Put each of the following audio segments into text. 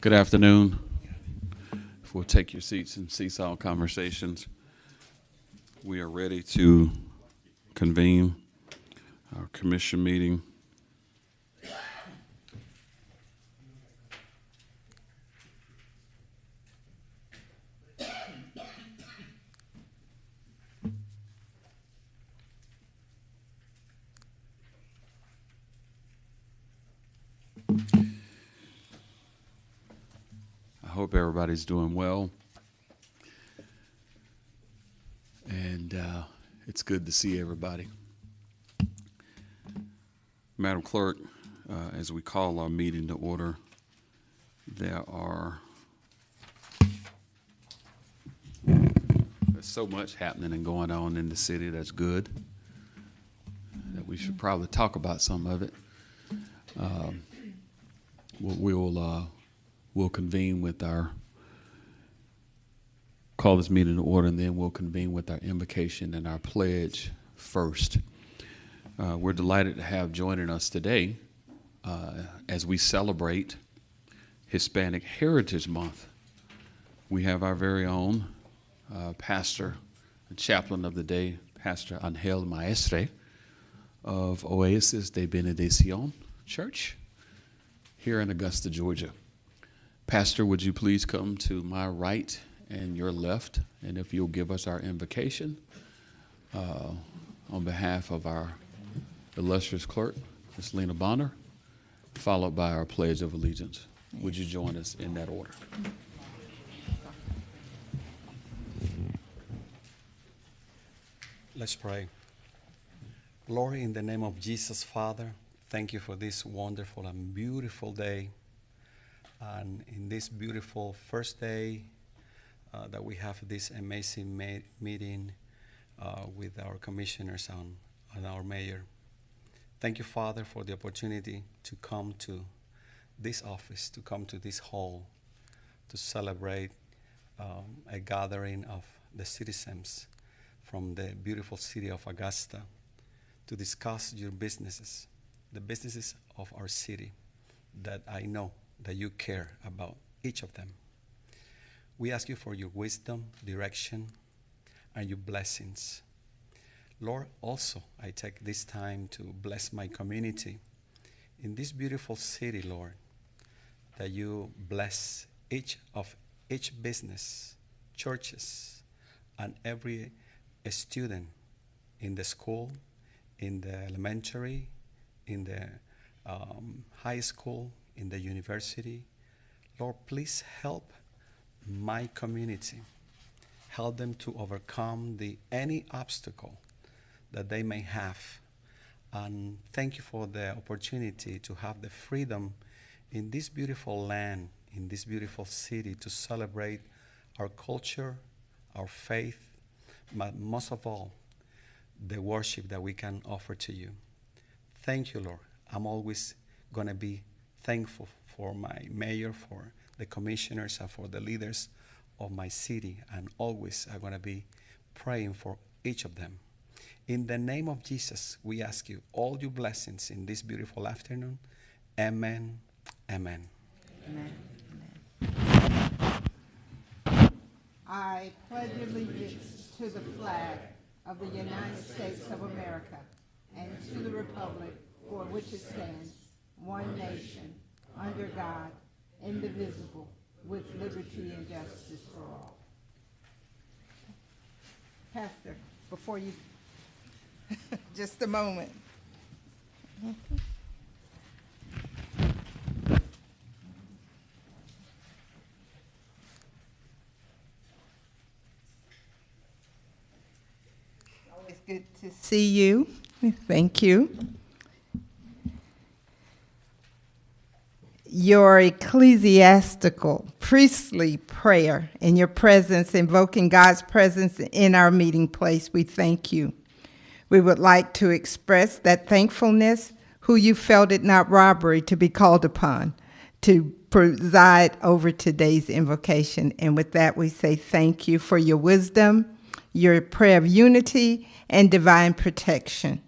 Good afternoon. If we'll take your seats and cease all conversations, we are ready to convene our commission meeting. I hope everybody's doing well, and it's good to see everybody. Madam Clerk, as we call our meeting to order, there's so much happening and going on in the city that's good that we should probably talk about some of it. We'll convene with call this meeting to order, and then we'll convene with our invocation and our pledge first. We're delighted to have joining us today as we celebrate Hispanic Heritage Month. We have our very own pastor and chaplain of the day, Pastor Angel Maestre of Oasis de Benedicción Church here in Augusta, Georgia. Pastor, would you please come to my right and your left, and if you'll give us our invocation on behalf of our illustrious clerk, Ms. Lena Bonner, followed by our Pledge of Allegiance. Would you join us in that order? Let's pray. Lord, in the name of Jesus, Father, thank you for this wonderful and beautiful day. And in this beautiful first day that we have this amazing meeting with our commissioners and our mayor. Thank you, Father, for the opportunity to come to this office, to come to this hall, to celebrate a gathering of the citizens from the beautiful city of Augusta to discuss your businesses, the businesses of our city that I know that you care about each of them. We ask you for your wisdom, direction, and your blessings. Lord, also, I take this time to bless my community in this beautiful city, Lord, that you bless each business, churches, and every student in the school, in the elementary, in the high school, in the university. Lord, please help my community. Help them to overcome any obstacle that they may have. And thank you for the opportunity to have the freedom in this beautiful land, in this beautiful city, to celebrate our culture, our faith, but most of all, the worship that we can offer to you. Thank you, Lord. I'm always going to be thankful for my mayor, for the commissioners, and for the leaders of my city, and always I'm going to be praying for each of them. In the name of Jesus, we ask you all your blessings in this beautiful afternoon. Amen. Amen. Amen. I pledge allegiance to the flag of the United States of America and to the republic for which it stands, one nation, under God, indivisible, with liberty and justice for all. Pastor, before you, just a moment. Always good to see you. Thank you. Your ecclesiastical, priestly prayer in your presence, invoking God's presence in our meeting place, we thank you. We would like to express that thankfulness, who you felt it not robbery to be called upon to preside over today's invocation. And with that, we say thank you for your wisdom, your prayer of unity, and divine protection.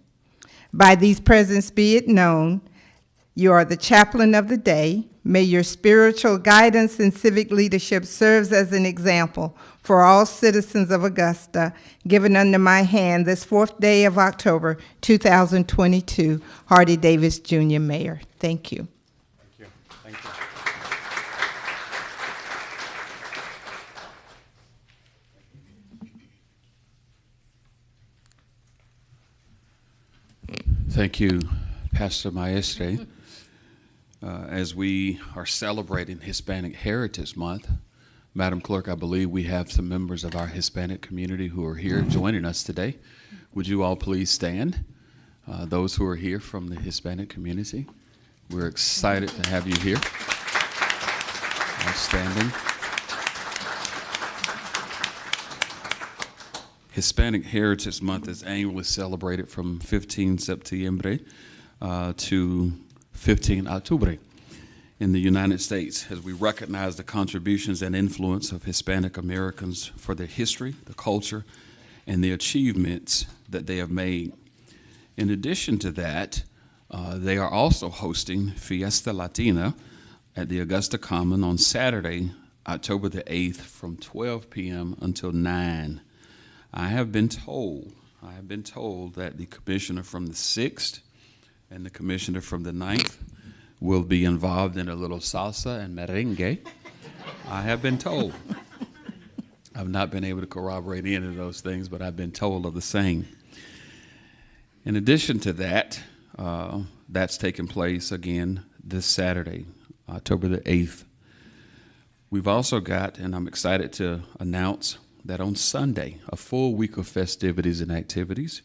By these presents be it known, you are the chaplain of the day, May your spiritual guidance and civic leadership serve as an example for all citizens of Augusta, given under my hand this 4th day of October, 2022. Hardy Davis, Jr., Mayor. Thank you. Thank you. Thank you. Thank you, Pastor Maestre. As we are celebrating Hispanic Heritage Month, Madam Clerk, I believe we have some members of our Hispanic community who are here joining us today. Would you all please stand? Those who are here from the Hispanic community, we're excited to have you here. Outstanding. Hispanic Heritage Month is annually celebrated from 15 Septiembre to 15 Octubre in the United States, as we recognize the contributions and influence of Hispanic Americans for their history, the culture, and the achievements that they have made. In addition to that, they are also hosting Fiesta Latina at the Augusta Common on Saturday, October the 8th from 12 p.m. until 9. I have been told that the commissioner from the 6th and the commissioner from the 9th will be involved in a little salsa and merengue. I have been told. I've not been able to corroborate any of those things, but I've been told of the same. In addition to that, that's taking place again this Saturday, October the 8th. We've also got, and I'm excited to announce, that on Sunday, a full week of festivities and activities.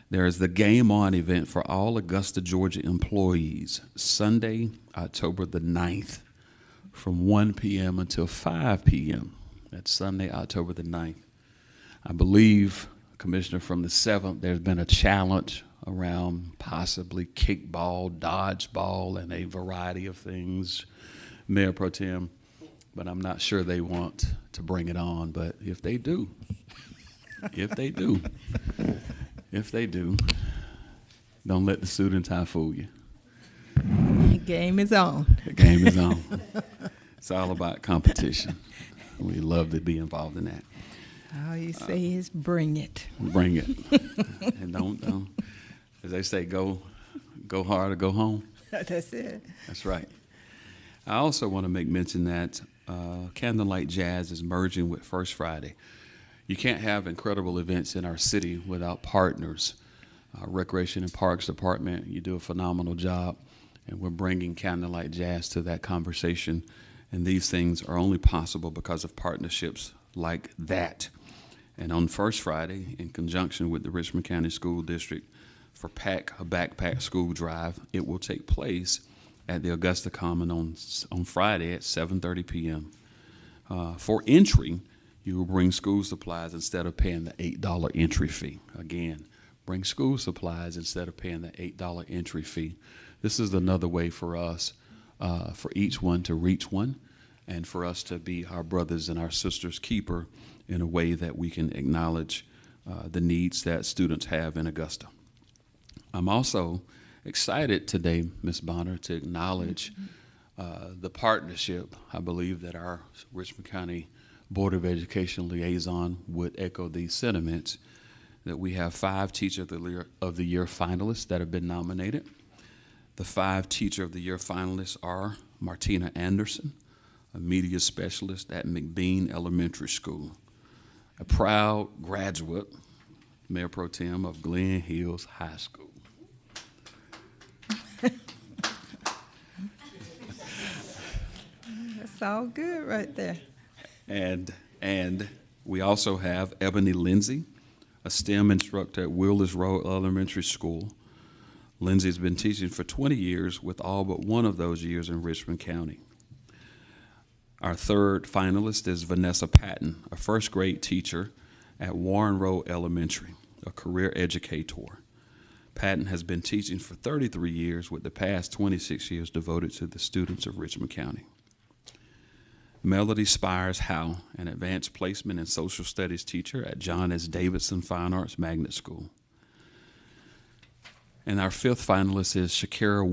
There is the Game On event for all Augusta, Georgia employees, Sunday, October the 9th, from 1 p.m. until 5 p.m. That's Sunday, October the 9th. I believe, Commissioner, from the 7th, there's been a challenge around possibly kickball, dodgeball, and a variety of things, Mayor Pro Tem. But I'm not sure they want to bring it on. But if they do, if they do, don't let the suit and tie fool you. The game is on. The game is on. It's all about competition. We love to be involved in that. All you say is bring it. Bring it. And don't, as they say, go hard or go home. That's it. That's right. I also want to make mention that Candlelight Jazz is merging with First Friday. You can't have incredible events in our city without partners. Recreation and Parks Department, you do a phenomenal job, and we're bringing Candlelight Jazz to that conversation. And these things are only possible because of partnerships like that. And on First Friday, in conjunction with the Richmond County School District, for a backpack school drive, it will take place at the Augusta Common on Friday at 7:30 p.m. For entry, you will bring school supplies instead of paying the $8 entry fee. Again, bring school supplies instead of paying the $8 entry fee. This is another way for us, for each one to reach one, and for us to be our brothers and our sisters' keeper in a way that we can acknowledge the needs that students have in Augusta. I'm also excited today, Ms. Bonner, to acknowledge the partnership. I believe that our Richmond County Board of Education liaison would echo these sentiments, that we have 5 Teacher of the Year finalists that have been nominated. The 5 Teacher of the Year finalists are Martina Anderson, a media specialist at McBean Elementary School, a proud graduate, Mayor Pro Tem, of Glen Hills High School. That's all good right there. And we also have Ebony Lindsay, a STEM instructor at Wilders Road Elementary School. Lindsay's been teaching for 20 years, with all but one of those years in Richmond County. Our 3rd finalist is Vanessa Patton, a 1st grade teacher at Warren Road Elementary, a career educator. Patton has been teaching for 33 years, with the past 26 years devoted to the students of Richmond County. Melody Spires Howe, an advanced placement and social studies teacher at John S. Davidson Fine Arts Magnet School. And our 5th finalist is Shakira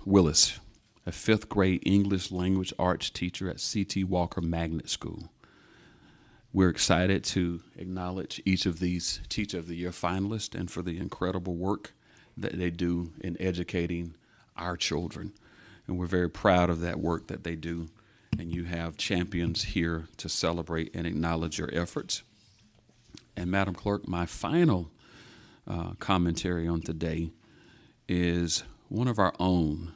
Willis, a 5th grade English language arts teacher at C.T. Walker Magnet School. We're excited to acknowledge each of these Teacher of the Year finalists and for the incredible work that they do in educating our children. And we're very proud of that work that they do. And you have champions here to celebrate and acknowledge your efforts. And Madam Clerk, my final commentary on today is one of our own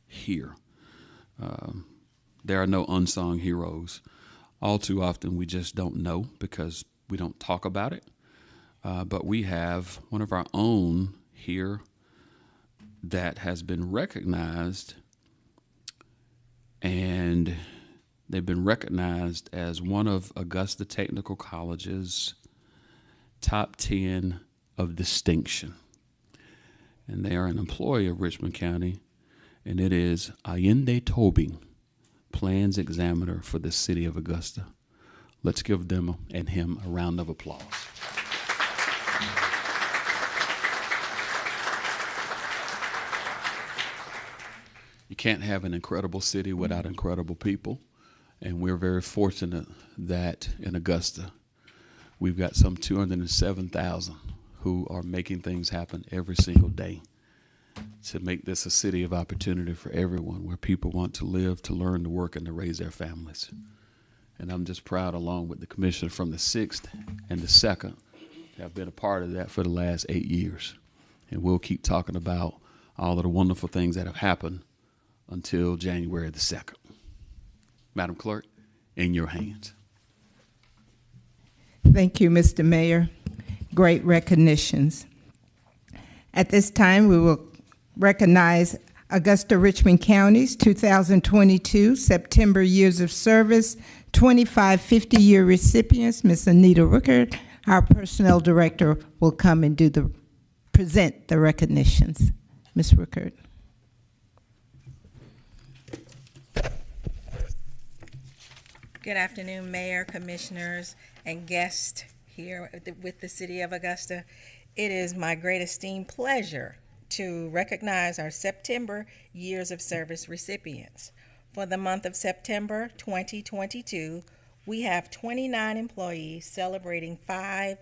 here. There are no unsung heroes. All too often we just don't know because we don't talk about it. But we have one of our own here that has been recognized, and they've been recognized as one of Augusta Technical College's top 10 of distinction. And they are an employee of Richmond County, and it is Allende Tobing, Plans Examiner for the City of Augusta. Let's give them and him a round of applause. You can't have an incredible city without incredible people, and we're very fortunate that in Augusta, we've got some 207,000 who are making things happen every single day to make this a city of opportunity for everyone, where people want to live, to learn, to work, and to raise their families. And I'm just proud, along with the commissioner from the 6th and the 2nd, to have been a part of that for the last 8 years. And we'll keep talking about all of the wonderful things that have happened until January the 2nd. Madam Clerk, in your hands. Thank you, Mr. Mayor. Great recognitions. At this time, we will recognize Augusta-Richmond County's 2022 September Years of Service 25 50-year recipients. Ms. Anita Rickard, our Personnel Director, will come and present the recognitions. Ms. Rickard. Good afternoon, Mayor, Commissioners, and guests here with the City of Augusta. It is my great esteemed pleasure to recognize our September Years of Service recipients. For the month of September 2022, we have 29 employees celebrating 5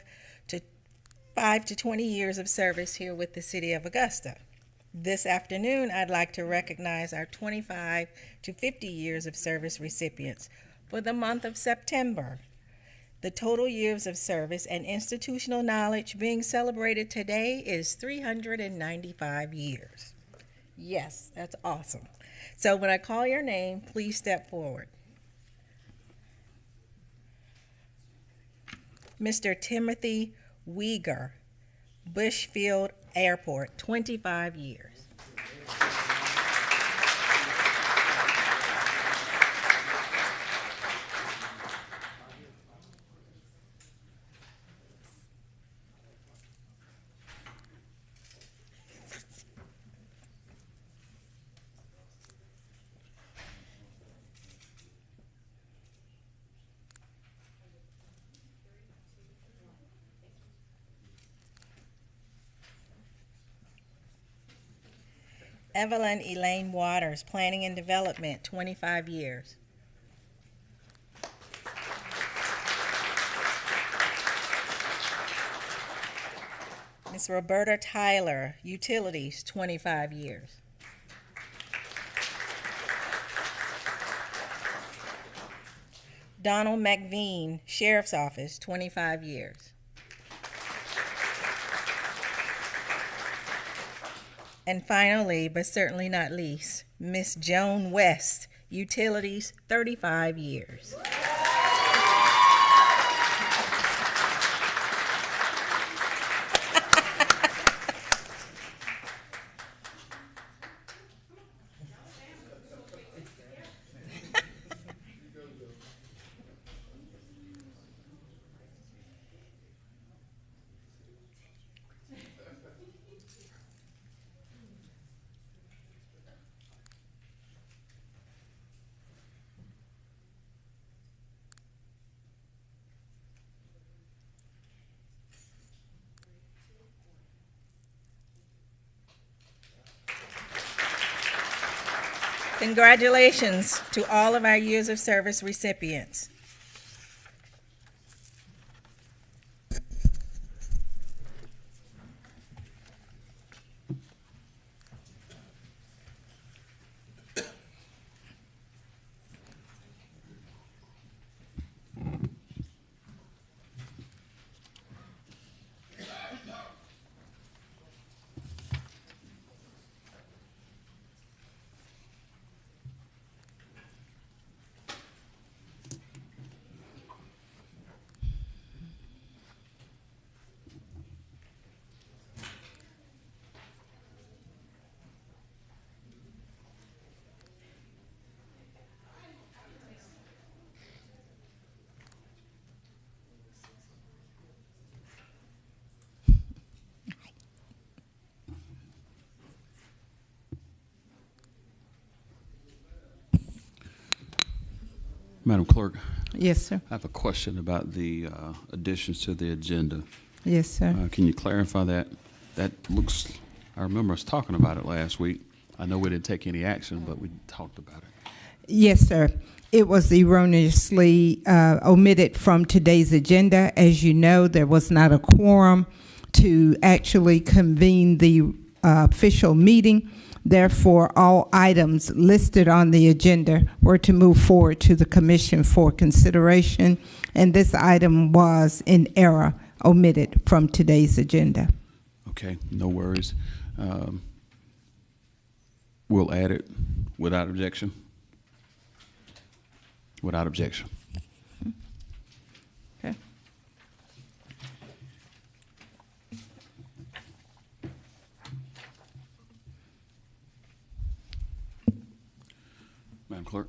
to 20 years of service here with the City of Augusta. This afternoon, I'd like to recognize our 25 to 50 years of service recipients. For the month of September, the total years of service and institutional knowledge being celebrated today is 395 years. Yes, that's awesome. So when I call your name, please step forward. Mr. Timothy Weger, Bushfield Airport, 25 years. Evelyn Elaine Waters, Planning and Development, 25 years. Ms. Roberta Tyler, Utilities, 25 years. Donald McVean, Sheriff's Office, 25 years. And finally, but certainly not least, Miss Joan West, Utilities, 35 years. Congratulations to all of our years of service recipients. Madam Clerk, Yes, sir. I have a question about the additions to the agenda. Yes, sir. Can you clarify that? That looks, I remember us talking about it last week. I know we didn't take any action, but we talked about it. Yes, sir. It was erroneously omitted from today's agenda. As you know, there was not a quorum to actually convene the official meeting. Therefore, all items listed on the agenda were to move forward to the commission for consideration, and this item was in error omitted from today's agenda. Okay, no worries. We'll add it without objection. Without objection. Okay. Madam Clerk?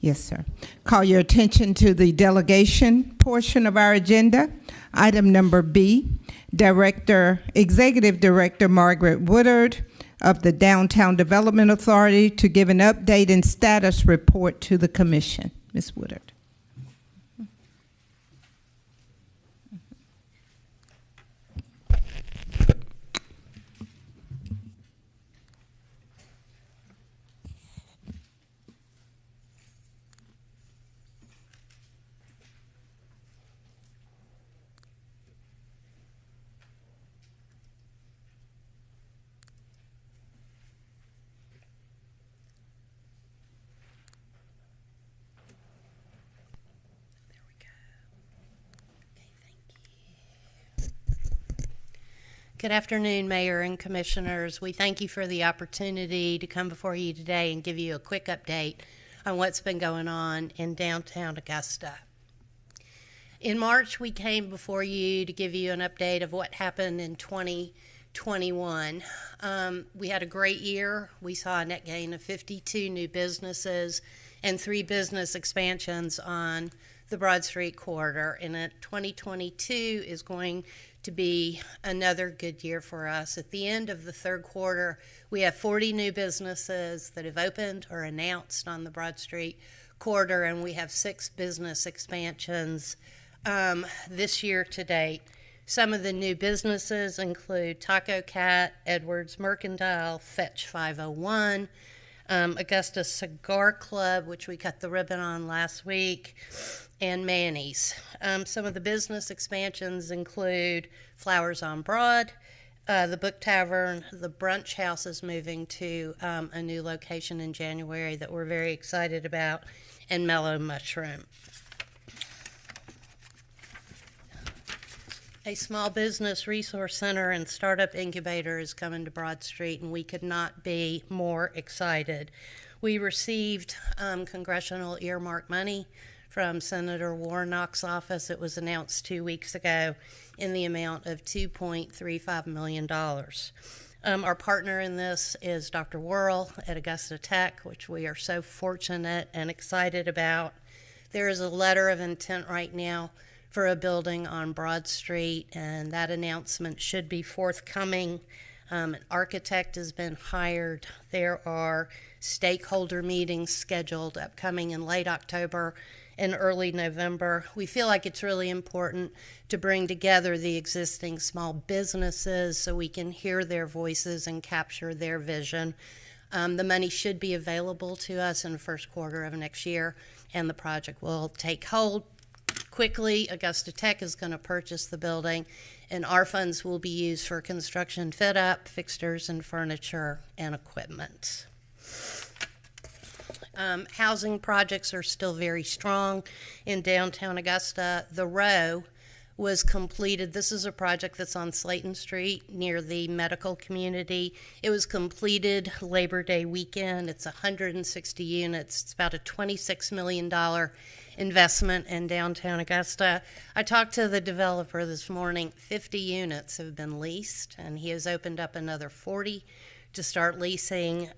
Yes, sir. Call your attention to the delegation portion of our agenda. Item number B, Executive Director Margaret Woodard of the Downtown Development Authority to give an update and status report to the commission. Ms. Woodard. Good afternoon, Mayor and Commissioners. We thank you for the opportunity to come before you today and give you a quick update on what's been going on in downtown Augusta. In March, we came before you to give you an update of what happened in 2021. We had a great year. We saw a net gain of 52 new businesses and 3 business expansions on the Broad Street corridor. And 2022 is going to be another good year for us. At the end of the third quarter, we have 40 new businesses that have opened or announced on the Broad Street corridor, and we have 6 business expansions this year to date. Some of the new businesses include Taco Cat, Edwards Mercantile, Fetch 501, Augusta Cigar Club, which we cut the ribbon on last week, and Manny's. Some of the business expansions include Flowers on Broad, the Book Tavern, the Brunch House is moving to a new location in January that we're very excited about, and Mellow Mushroom. A small business resource center and startup incubator is coming to Broad Street, and we could not be more excited. We received congressional earmark money from Senator Warnock's office. It was announced 2 weeks ago in the amount of $2.35 million. Our partner in this is Dr. Worrell at Augusta Tech, which we are so fortunate and excited about. There is a letter of intent right now for a building on Broad Street, and that announcement should be forthcoming. An architect has been hired. There are stakeholder meetings scheduled upcoming in late October and early November. We feel like it's really important to bring together the existing small businesses so we can hear their voices and capture their vision. The money should be available to us in the first quarter of next year, and the project will take hold quickly. Augusta Tech is going to purchase the building, and our funds will be used for construction fit-up, fixtures and furniture, and equipment. Housing projects are still very strong in downtown Augusta. The Row was completed. This is a project that's on Slayton Street near the medical community. It was completed Labor Day weekend. It's 160 units. It's about a $26 million investment in downtown Augusta. I talked to the developer this morning. 50 units have been leased, and he has opened up another 40 to start leasing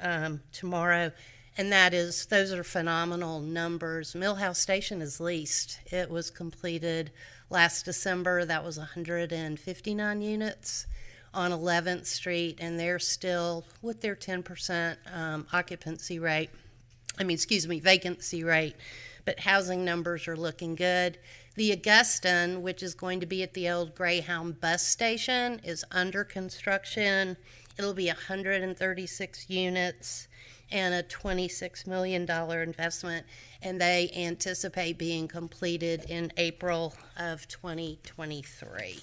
tomorrow. And those are phenomenal numbers. Millhouse Station is leased. It was completed last December. That was 159 units on 11th Street, and they're still with their 10% vacancy rate. But housing numbers are looking good. The Augustan, which is going to be at the old Greyhound bus station, is under construction. It'll be 136 units and a $26 million investment, and they anticipate being completed in April of 2023.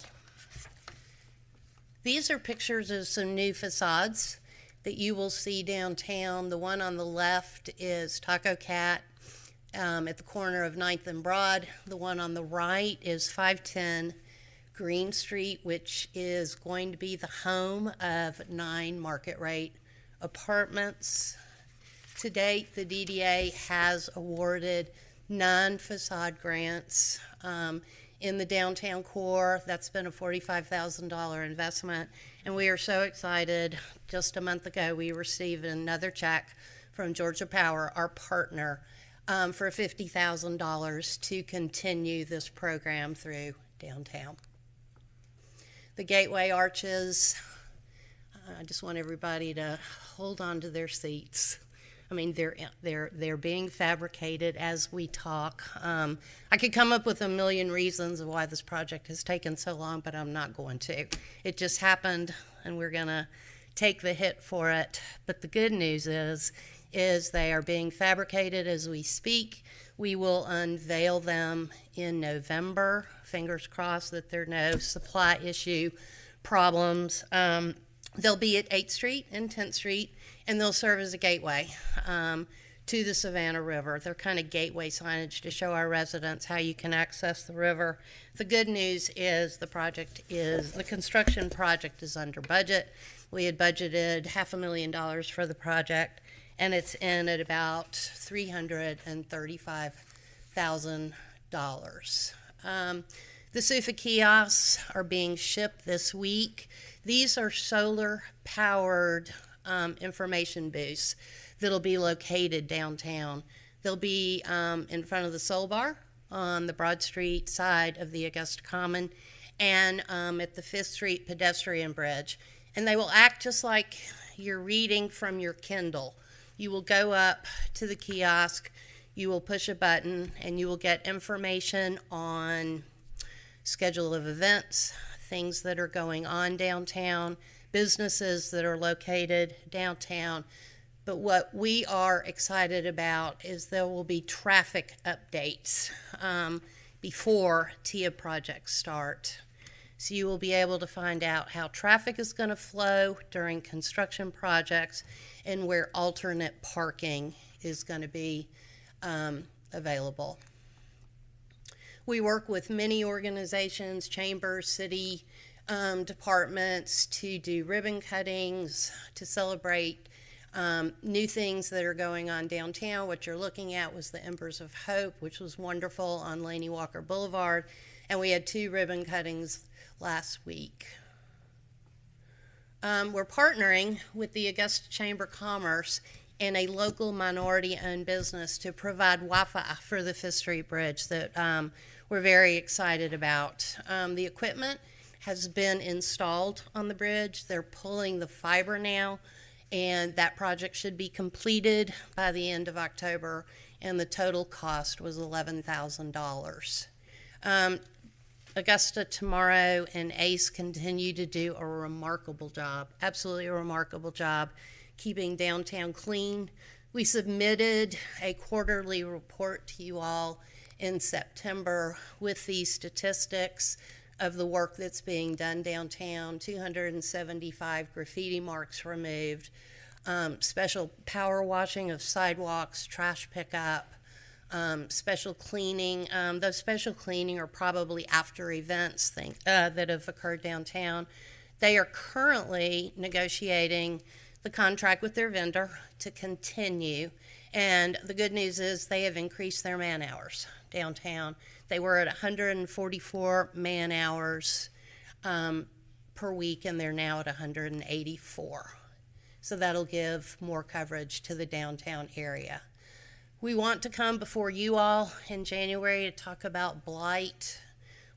These are pictures of some new facades that you will see downtown. The one on the left is Taco Cat at the corner of 9th and Broad. The one on the right is 510 Green Street, which is going to be the home of 9 market rate apartments. To date, the DDA has awarded 9 facade grants in the downtown core. That's been a $45,000 investment, and we are so excited. Just a month ago, we received another check from Georgia Power, our partner, for $50,000 to continue this program through downtown. The gateway arches, I just want everybody to hold on to their seats. I mean, they're being fabricated as we talk. I could come up with a million reasons of why this project has taken so long, but I'm not going to. It just happened, and we're going to take the hit for it. But the good news is they are being fabricated as we speak. We will unveil them in November. Fingers crossed that there are no supply issue problems. They'll be at 8th Street and 10th Street, and they'll serve as a gateway to the Savannah River. They're kind of gateway signage to show our residents how you can access the river. The good news is the construction project is under budget. We had budgeted $500,000 for the project, and it's in at about $335,000. The SUFA kiosks are being shipped this week. These are solar-powered information booths that'll be located downtown. They'll be in front of the Soul Bar on the Broad Street side of the Augusta Common and at the 5th Street Pedestrian Bridge. And they will act just like you're reading from your Kindle. You will go up to the kiosk, you will push a button, and you will get information on schedule of events, things that are going on downtown, businesses that are located downtown. But what we are excited about is there will be traffic updates before TIA projects start. So you will be able to find out how traffic is going to flow during construction projects and where alternate parking is going to be available. We work with many organizations, chambers, city departments to do ribbon cuttings, to celebrate new things that are going on downtown. What you're looking at was the Embers of Hope, which was wonderful on Laney Walker Boulevard, and we had 2 ribbon cuttings last week. We're partnering with the Augusta Chamber of Commerce and a local minority-owned business to provide Wi-Fi for the 5th Street Bridge that we're very excited about. The equipment has been installed on the bridge. They're pulling the fiber now, and that project should be completed by the end of October, and the total cost was $11,000. Augusta Tomorrow and ACE continue to do a remarkable job, absolutely a remarkable job, keeping downtown clean. We submitted a quarterly report to you all in September with these statistics of the work that's being done downtown. 275 graffiti marks removed, special power washing of sidewalks, trash pickup, special cleaning. Those special cleaning are probably after events that have occurred downtown. They are currently negotiating the contract with their vendor to continue. And the good news is they have increased their man hours downtown. They were at 144 man hours per week, and they're now at 184. So that'll give more coverage to the downtown area. We want to come before you all in January to talk about blight.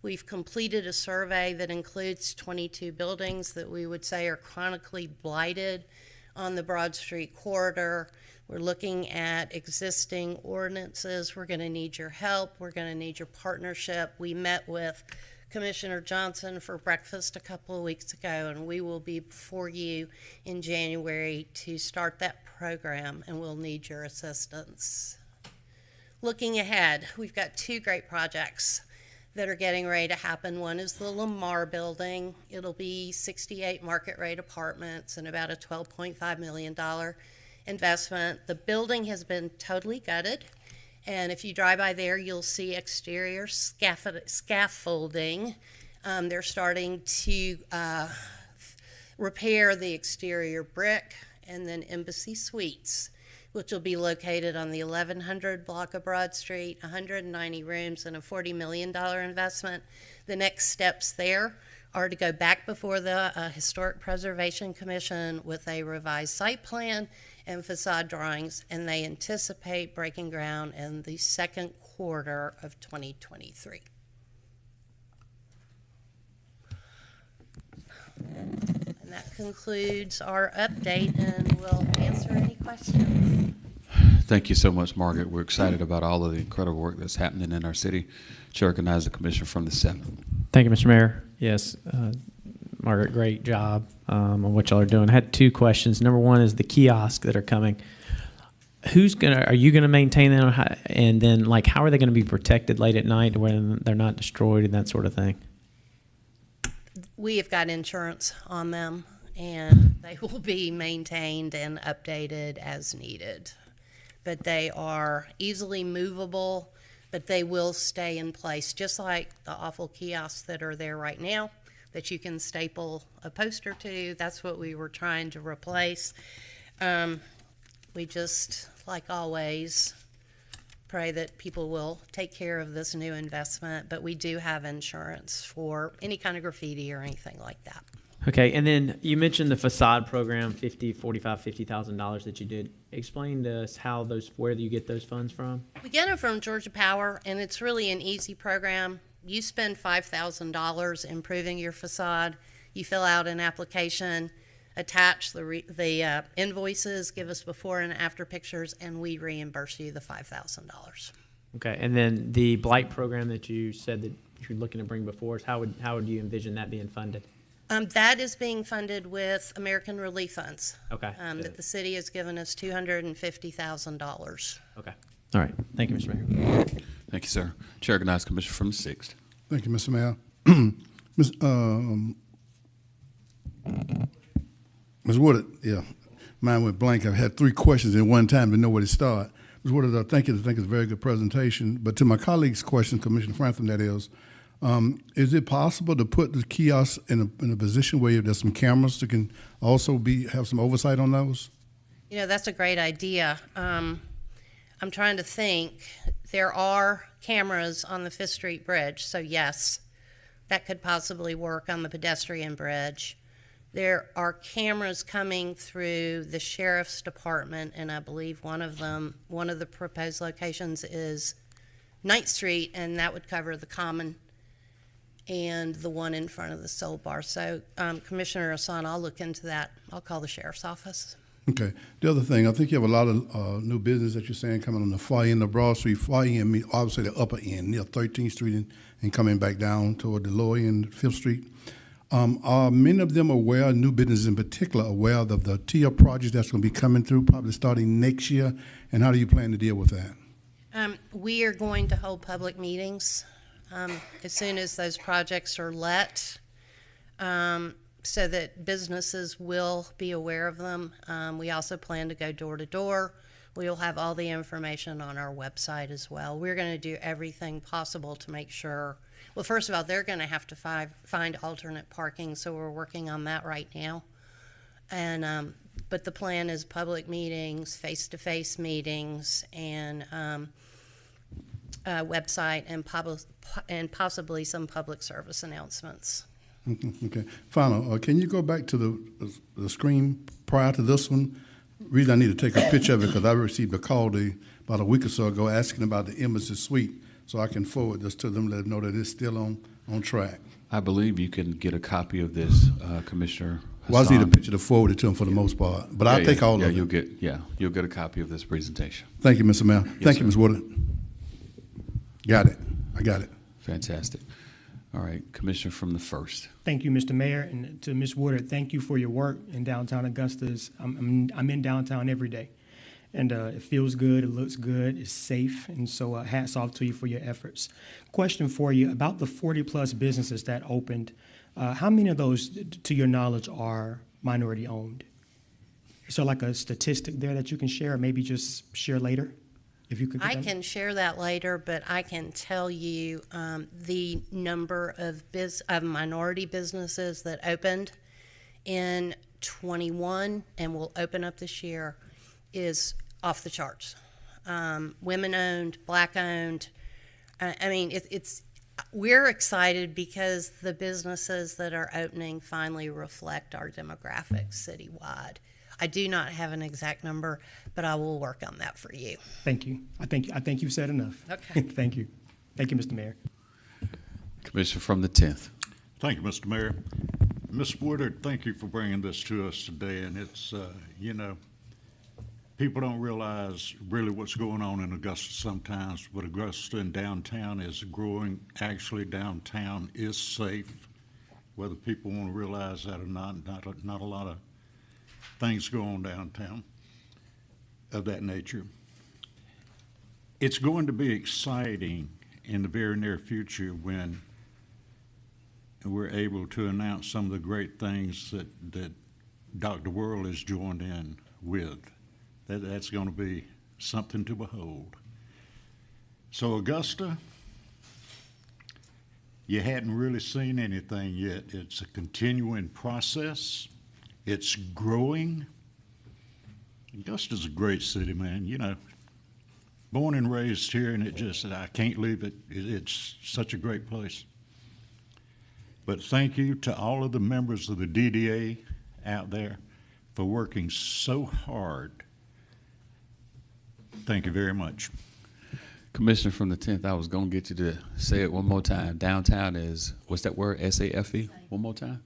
We've completed a survey that includes 22 buildings that we would say are chronically blighted on the Broad Street corridor. We're looking at existing ordinances. We're going to need your help. We're going to need your partnership. We met with Commissioner Johnson for breakfast a couple of weeks ago, and we will be before you in January to start that program, and we'll need your assistance. Looking ahead, we've got two great projects that are getting ready to happen. One is the Lamar building. It'll be 68 market rate apartments and about a $12.5 million investment. The building has been totally gutted, and if you drive by there, you'll see exterior scaffolding. They're starting to repair the exterior brick, and then Embassy Suites, which will be located on the 1100 block of Broad Street, 190 rooms and a $40 million investment. The next steps there are to go back before the Historic Preservation Commission with a revised site plan and facade drawings, and they anticipate breaking ground in the second quarter of 2023. And that concludes our update, and we'll answer any questions. Thank you so much, Margaret. We're excited about all of the incredible work that's happening in our city. To recognize the commissioner from the 7th. Thank you, Mr. Mayor. Yes, Margaret, great job on what y'all are doing. I had two questions. Number one is the kiosks that are coming. Are you gonna maintain them, and then like how are they gonna be protected late at night when they're not destroyed and that sort of thing? We have got insurance on them, and they will be maintained and updated as needed. But they are easily movable, but they will stay in place, just like the awful kiosks that are there right now that you can staple a poster to. That's what we were trying to replace. We just, like always, pray that people will take care of this new investment, but we do have insurance for any kind of graffiti or anything like that. Okay, and then you mentioned the facade program, $50,000 that you did. Explain to us where do you get those funds from? We get them from Georgia Power, and it's really an easy program. You spend $5,000 improving your facade. You fill out an application, attach the invoices, give us before and after pictures, and we reimburse you the $5,000. Okay, and then the blight program that you said that you're looking to bring before us, how would you envision that being funded? That is being funded with American Relief Funds. Okay. That the city has given us $250,000. Okay. All right. Thank you, Mr. Mayor. Thank you, sir. Chair recognizes Commissioner from the 6th. Thank you, Mr. Mayor. Ms. Woodard, yeah, mine went blank. I've had three questions in one time to know where to start. Ms. Woodard, I think it's a very good presentation. But to my colleague's question, Commissioner Franklin, that is it possible to put the kiosks in a position where there's some cameras that can also have some oversight on those? You know, that's a great idea. I'm trying to think. There are cameras on the 5th Street Bridge, so yes, that could possibly work on the pedestrian bridge. There are cameras coming through the sheriff's department, and I believe one of the proposed locations is 9th Street, and that would cover the Common and the one in front of the Soul Bar. So, Commissioner Hassan, I'll look into that. I'll call the sheriff's office. Okay. The other thing, I think you have a lot of new business that you're saying coming on the far end of Broad Street. Far end, obviously the upper end, near 13th Street and coming back down toward the lower end, 5th Street. Are many of them aware, new businesses in particular, aware of the TIA project that's going to be coming through, probably starting next year? And how do you plan to deal with that? We are going to hold public meetings as soon as those projects are let, so that businesses will be aware of them. We also plan to go door to door. We'll have all the information on our website as well. We're going to do everything possible to make sure. Well, first of all, they're going to have to find alternate parking, so we're working on that right now. And but the plan is public meetings, face-to-face meetings, and website, and possibly some public service announcements. Okay. Final, can you go back to the screen prior to this one? Reason I need to take a picture of it because I received a call about a week or so ago asking about the Embassy Suite, so I can forward this to them, let them know that it's still on track. I believe you can get a copy of this, Commissioner Hassan. Well, I just need a picture to forward it to them for the most part, but I'll take all of it. You'll get a copy of this presentation. Thank you, Mr. Mayor. Thank you, sir. Ms. Woodard. Got it. I got it. Fantastic. All right, Commissioner from the 1st. Thank you, Mr. Mayor, and to Ms. Woodard, thank you for your work in downtown Augusta. I'm in downtown every day, and it feels good, it looks good, it's safe, and so hats off to you for your efforts. Question for you about the 40-plus businesses that opened. How many of those, to your knowledge, are minority-owned? Is there like a statistic there that you can share, or maybe just share later? If you could. I can share that later, but I can tell you the number of minority businesses that opened in 21 and will open up this year is off the charts. Women-owned, Black-owned. I mean, we're excited because the businesses that are opening finally reflect our demographics citywide. I do not have an exact number, but I will work on that for you. Thank you. I think you've said enough. Okay. Thank you. Thank you, Mr. Mayor. Commissioner from the 10th. Thank you, Mr. Mayor. Ms. Woodard, thank you for bringing this to us today. And it's, people don't realize really what's going on in Augusta sometimes, but Augusta and downtown is growing. Actually, downtown is safe, whether people want to realize that or not. Not a lot of things go on downtown of that nature. It's going to be exciting in the very near future when we're able to announce some of the great things that Dr. Worrell has joined in with. That's going to be something to behold. So Augusta, you hadn't really seen anything yet. It's a continuing process. It's growing. Augusta's a great city, man. You know, born and raised here, and I can't leave it. It's such a great place. But thank you to all of the members of the DDA out there for working so hard. Thank you very much. Commissioner from the 10th, I was going to get you to say it one more time. Downtown is, what's that word, SAFE? One more time?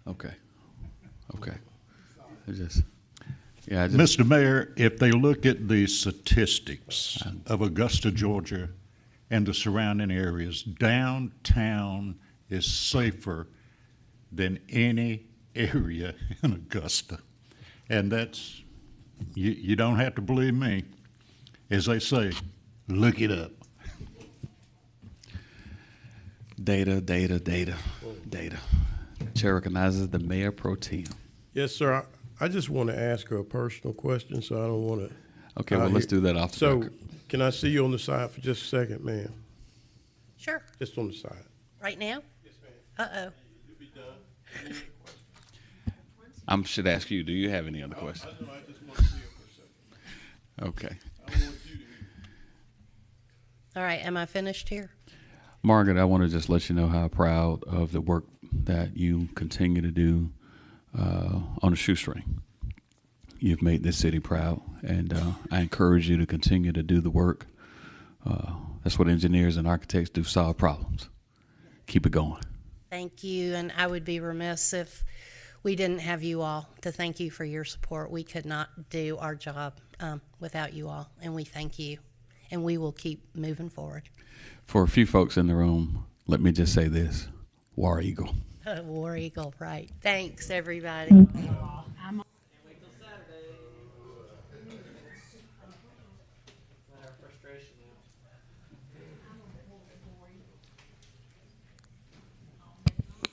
Okay. Mr. Mayor, if they look at the statistics of Augusta, Georgia, and the surrounding areas, downtown is safer than any area in Augusta. And that's, you don't have to believe me. As they say, look it up. Data. Chair recognizes the Mayor Pro Tem. Yes, sir. I just want to ask her a personal question, so I don't want to. Okay, well, let's do that off the So, record. can I see you on the side for just a second, ma'am? Sure. Just on the side. Right now? Yes, ma'am. Uh-oh. You'll be done. I should ask you, do you have any other questions? I just want to see her for a second. Okay. I don't want you to. All right, am I finished here? Margaret, I want to just let you know how proud of the work that you continue to do on a shoestring. You've made this city proud, and I encourage you to continue to do the work. That's what engineers and architects do, solve problems. Keep it going. Thank you, and I would be remiss if we didn't have you all to thank you for your support. We could not do our job without you all, and we thank you, and we will keep moving forward. For a few folks in the room, let me just say this. War Eagle. War Eagle, right. Thanks, everybody.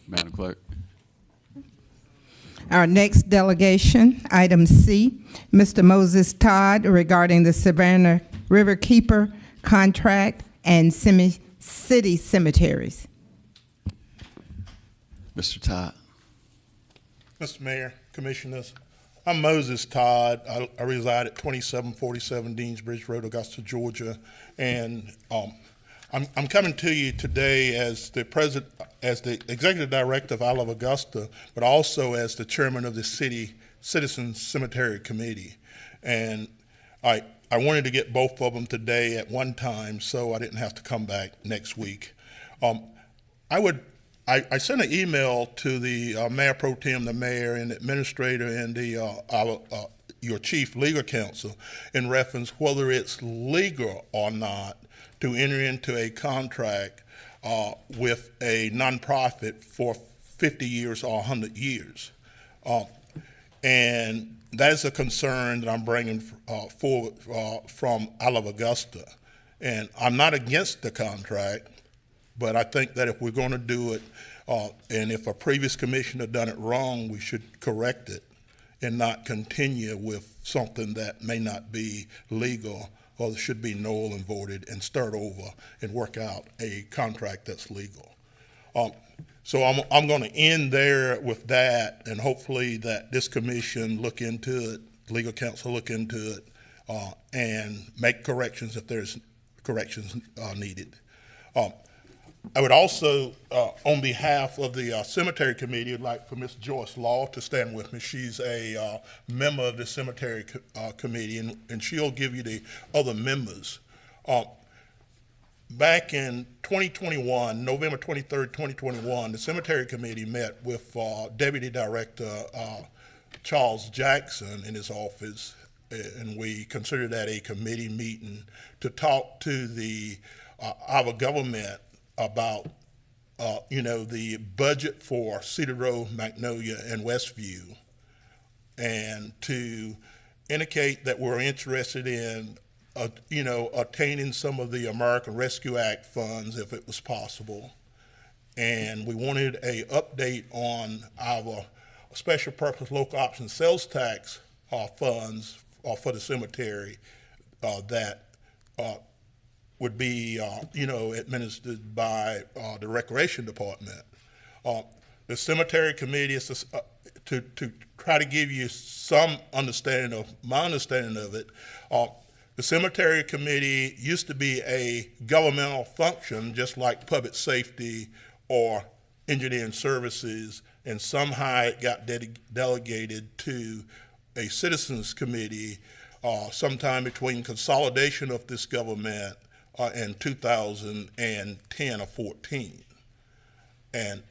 Madam Clerk. Our next delegation, item C, Mr. Moses Todd regarding the Savannah Riverkeeper contract and city cemeteries. Mr. Todd. Mr. Mayor, Commissioners, I'm Moses Todd. I reside at 2747 Deansbridge Road, Augusta, Georgia, and I'm coming to you today as the executive director of I Love Augusta, but also as the chairman of the Citizens Cemetery Committee. And I wanted to get both of them today at one time, so I didn't have to come back next week. I sent an email to the Mayor Pro Tem, the Mayor, and the Administrator, and your Chief Legal Counsel in reference whether it's legal or not to enter into a contract with a nonprofit for 50 years or 100 years. And that is a concern that I'm bringing forward from I Love Augusta. And I'm not against the contract, but I think that if we're going to do it, and if a previous commissioner done it wrong, we should correct it and not continue with something that may not be legal or should be null and voided, and start over and work out a contract that's legal. So I'm going to end there with that, and hopefully that this commission look into it, legal counsel look into it, and make corrections if there's corrections needed. I would also, on behalf of the Cemetery Committee, would like for Ms. Joyce Law to stand with me. She's a member of the Cemetery Committee, and she'll give you the other members. Back in 2021, November 23rd, 2021, the Cemetery Committee met with Deputy Director Charles Jackson in his office, and we considered that a committee meeting to talk to our government about the budget for Cedar Road, Magnolia, and Westview, and to indicate that we're interested in attaining some of the American Rescue Act funds if it was possible. And we wanted a update on our special purpose local option sales tax funds for the cemetery that would be, administered by the Recreation Department. The Cemetery Committee is to try to give you some understanding of my understanding of it. The Cemetery Committee used to be a governmental function, just like public safety or engineering services, and somehow it got delegated to a Citizens Committee sometime between consolidation of this government in 2010 or 14. And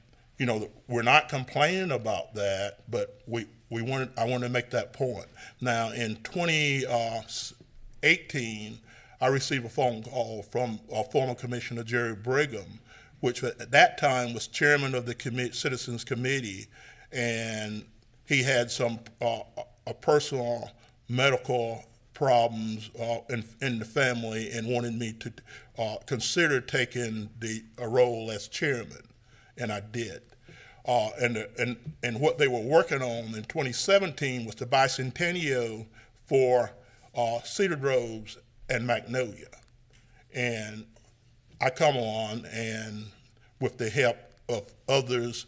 we're not complaining about that, but I wanted to make that point. Now in 2018, I received a phone call from former Commissioner Jerry Brigham, which at that time was chairman of the Citizens Committee, and he had some personal medical problems in the family and wanted me to consider taking a role as chairman, and I did. And what they were working on in 2017 was the bicentennial for Cedar Groves and Magnolia. And I come on, and with the help of others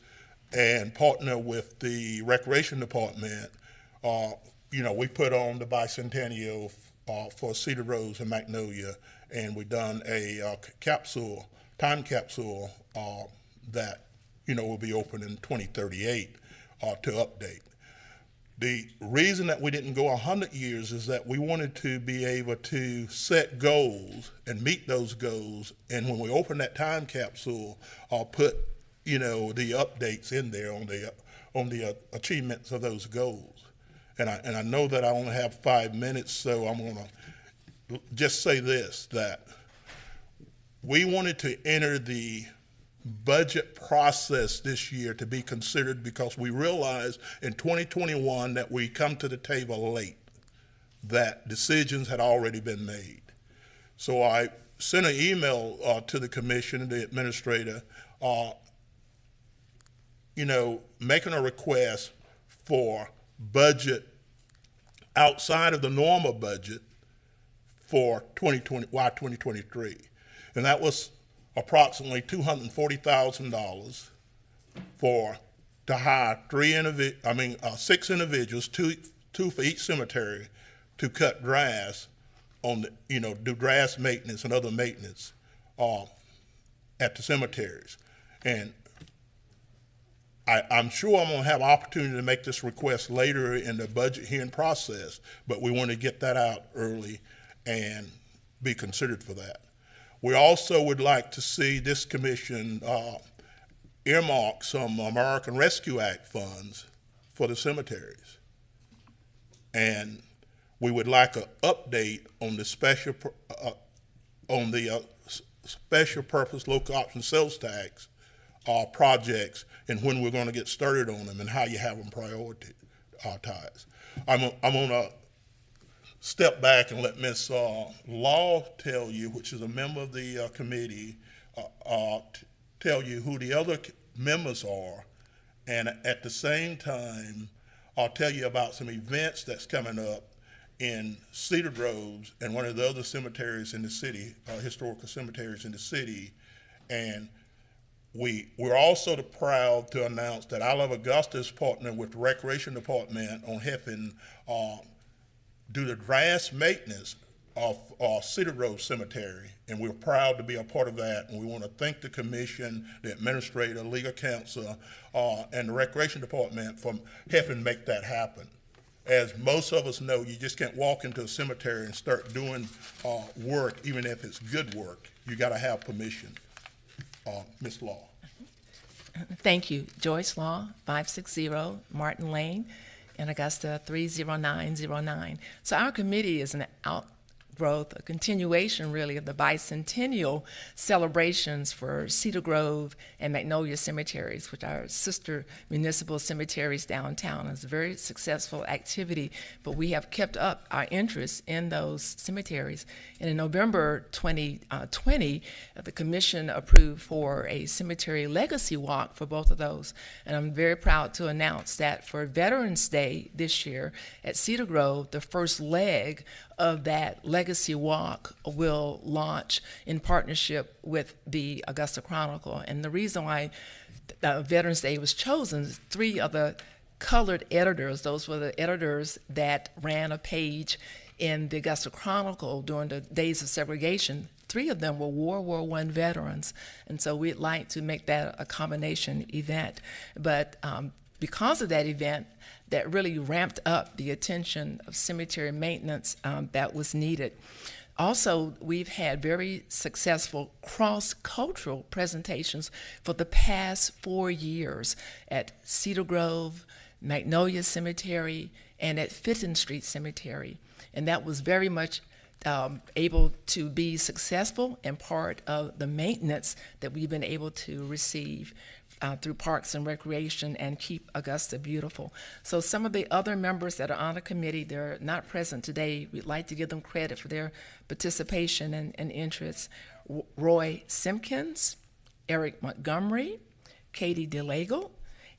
and partner with the Recreation Department, we put on the bicentennial for Cedar Groves and Magnolia, and we done a time capsule that will be open in 2038 to update. The reason that we didn't go 100 years is that we wanted to be able to set goals and meet those goals, and when we open that time capsule, I'll put the updates in there on the achievements of those goals. And I know that I only have 5 minutes, so I'm going to just say this, that we wanted to enter the budget process this year to be considered because we realized in 2021 that we come to the table late, that decisions had already been made. So I sent an email to the commission and the administrator, making a request for budget outside of the normal budget for 2023. And that was approximately $240,000 to hire 6 individuals, two for each cemetery, to cut grass on do grass maintenance and other maintenance at the cemeteries. And I'm sure I'm going to have opportunity to make this request later in the budget hearing process, but we want to get that out early and be considered for that. We also would like to see this commission earmark some American Rescue Act funds for the cemeteries. And we would like an update on the special purpose local option sales tax projects and when we're going to get started on them and how you have them prioritized. I'm going to step back and let Ms. Law tell you, which is a member of the committee, tell you who the other members are, and at the same time, I'll tell you about some events that's coming up in Cedar Groves and one of the other cemeteries in the city, historical cemeteries in the city. And we're also proud to announce that I Love Augusta is partnering with the Recreation Department on helping do the grass maintenance of Cedar Grove Cemetery, and we're proud to be a part of that. And we want to thank the commission, the administrator, legal counsel, and the Recreation Department for helping make that happen. As most of us know, you just can't walk into a cemetery and start doing work, even if it's good work. You got to have permission. Ms. Law. Thank you. Joyce Law, 560 Martin Lane in Augusta, 30909. So our committee is an outgrowth, a continuation really of the bicentennial celebrations for Cedar Grove and Magnolia cemeteries, which are sister municipal cemeteries downtown. It's a very successful activity, but we have kept up our interest in those cemeteries. And in November 2020, the commission approved for a cemetery legacy walk for both of those. And I'm very proud to announce that for Veterans Day this year at Cedar Grove, the first leg of that legacy walk will launch in partnership with the Augusta Chronicle. And the reason why Veterans Day was chosen is 3 of the colored editors, those were the editors that ran a page in the Augusta Chronicle during the days of segregation. 3 of them were World War I veterans, and so we'd like to make that a combination event. But because of that event, that really ramped up the attention of cemetery maintenance that was needed. Also, we've had very successful cross-cultural presentations for the past 4 years at Cedar Grove, Magnolia Cemetery, and at Fitton Street Cemetery. And that was very much able to be successful and part of the maintenance that we've been able to receive through Parks and Recreation and Keep Augusta Beautiful. So some of the other members that are on the committee, they're not present today. We'd like to give them credit for their participation and interest. Roy Simpkins, Eric Montgomery, Katie DeLago,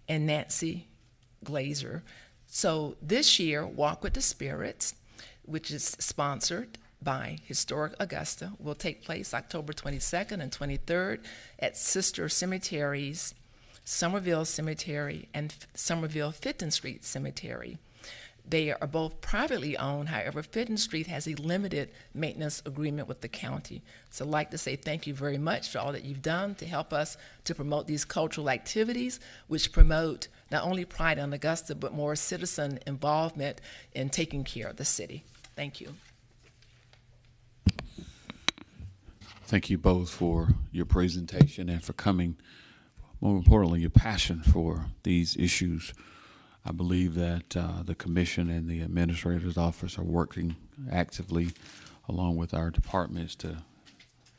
and Nancy Glazer. So this year, Walk with the Spirits, which is sponsored by Historic Augusta, will take place October 22nd and 23rd at sister cemeteries, Somerville Cemetery and Somerville Fitton Street Cemetery. They are both privately owned. However, Fitton Street has a limited maintenance agreement with the county. So I'd like to say thank you very much for all that you've done to help us to promote these cultural activities, which promote not only pride in Augusta, but more citizen involvement in taking care of the city. Thank you. Thank you both for your presentation and for coming. More importantly, your passion for these issues. I believe that the commission and the administrator's office are working actively along with our departments to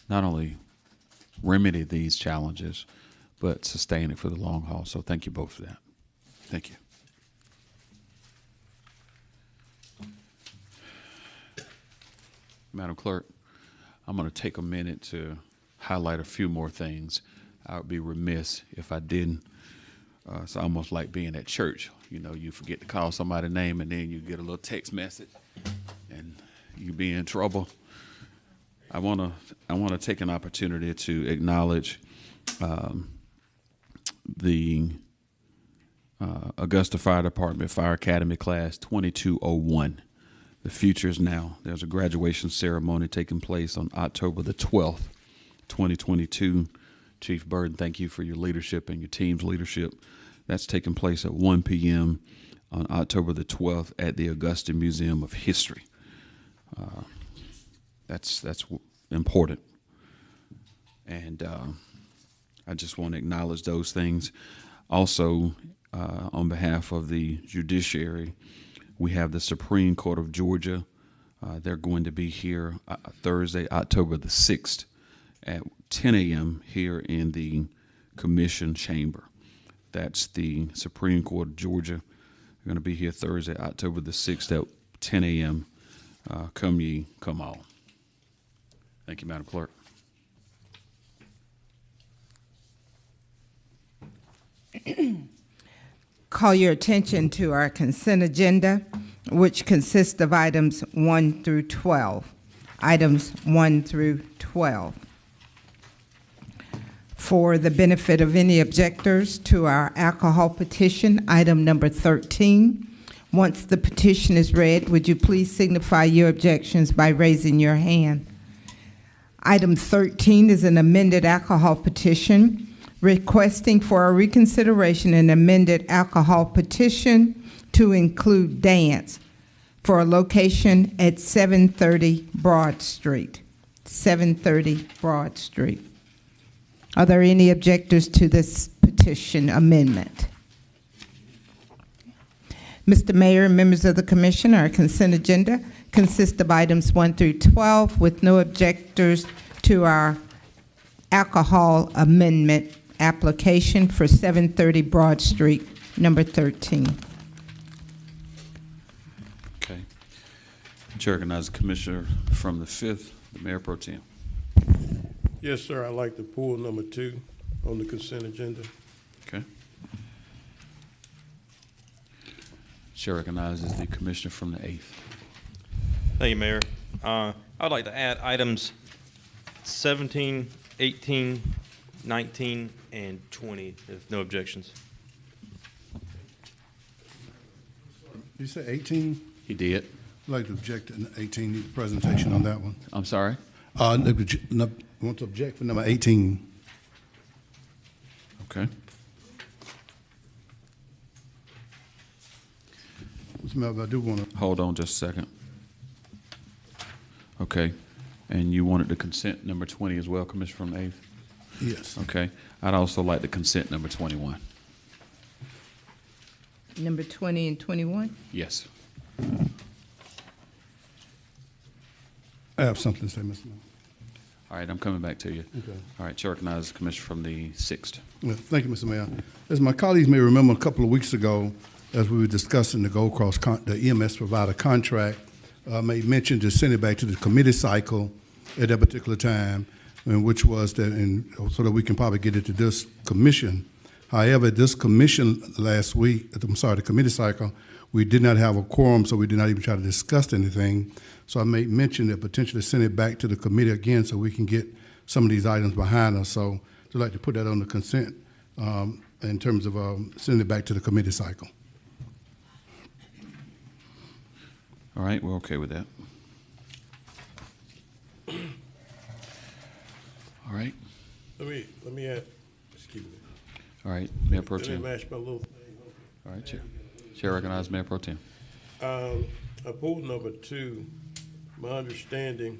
not only remedy these challenges, but sustain it for the long haul. So thank you both for that. Thank you. Madam Clerk, I'm going to take a minute to highlight a few more things. I would be remiss if I didn't. It's almost like being at church. You know, you forget to call somebody's name and then you get a little text message and you be in trouble. I want to take an opportunity to acknowledge the Augusta Fire Department Fire Academy Class 2201. The future is now. There's a graduation ceremony taking place on October the 12th, 2022. Chief Burden, thank you for your leadership and your team's leadership. That's taking place at 1 p.m. on October the 12th at the Augusta Museum of History. That's important. And I just want to acknowledge those things. Also, on behalf of the judiciary, we have the Supreme Court of Georgia. They're going to be here Thursday, October the 6th at 10 a.m. here in the Commission Chamber. That's the Supreme Court of Georgia. They're going to be here Thursday, October the 6th at 10 a.m. Come ye, come all. Thank you, Madam Clerk. Call your attention to our consent agenda, which consists of items 1 through 12. Items 1 through 12. For the benefit of any objectors to our alcohol petition, item number 13. Once the petition is read, would you please signify your objections by raising your hand? Item 13 is an amended alcohol petition requesting for a reconsideration and amended alcohol petition to include dance for a location at 730 Broad Street. 730 Broad Street. Are there any objectors to this petition amendment? Mr. Mayor and members of the commission, our consent agenda consists of items 1 through 12 with no objectors to our alcohol amendment application for 730 Broad Street, number 13. Okay. Chair recognizes the Commissioner from the 5th, the Mayor Pro Tem. Yes, sir, I'd like to pull number 2 on the consent agenda. Okay. Chair recognizes the Commissioner from the 8th. Thank you, Mayor. I'd like to add items 17, 18, 19, and 20, if no objections. Did you say 18? He did. I'd like to object to 18, need a presentation on that one. I'm sorry? Want to object for number 18. Okay. Mr. Melvin, I do want to. Hold on just a second. Okay. And you wanted the consent number 20 as well, Commissioner from the 8th? Yes. Okay. I'd also like the consent number 21. Number 20 and 21? Yes. I have something to say, Mr. Melvin. All right, I'm coming back to you. Okay. All right, Chair recognizes the Commissioner from the 6th. Well, thank you, Mr. Mayor. As my colleagues may remember, a couple of weeks ago, as we were discussing the Gold Cross, the EMS provider contract, made mention to send it back to the committee cycle at that particular time, and which was that, so that we can probably get it to this commission. However, this commission last week, the committee cycle, we did not have a quorum, so we did not even try to discuss anything. So I made mention that potentially send it back to the committee again so we can get some of these items behind us. So I'd like to put that on the consent in terms of sending it back to the committee cycle. All right, we're okay with that. All right. Let me add, excuse me. All right, Mayor Pro Let me Tem. match my little thing. All right, Chair. Chair recognizes Mayor Pro Tem. I pulled number 2. My understanding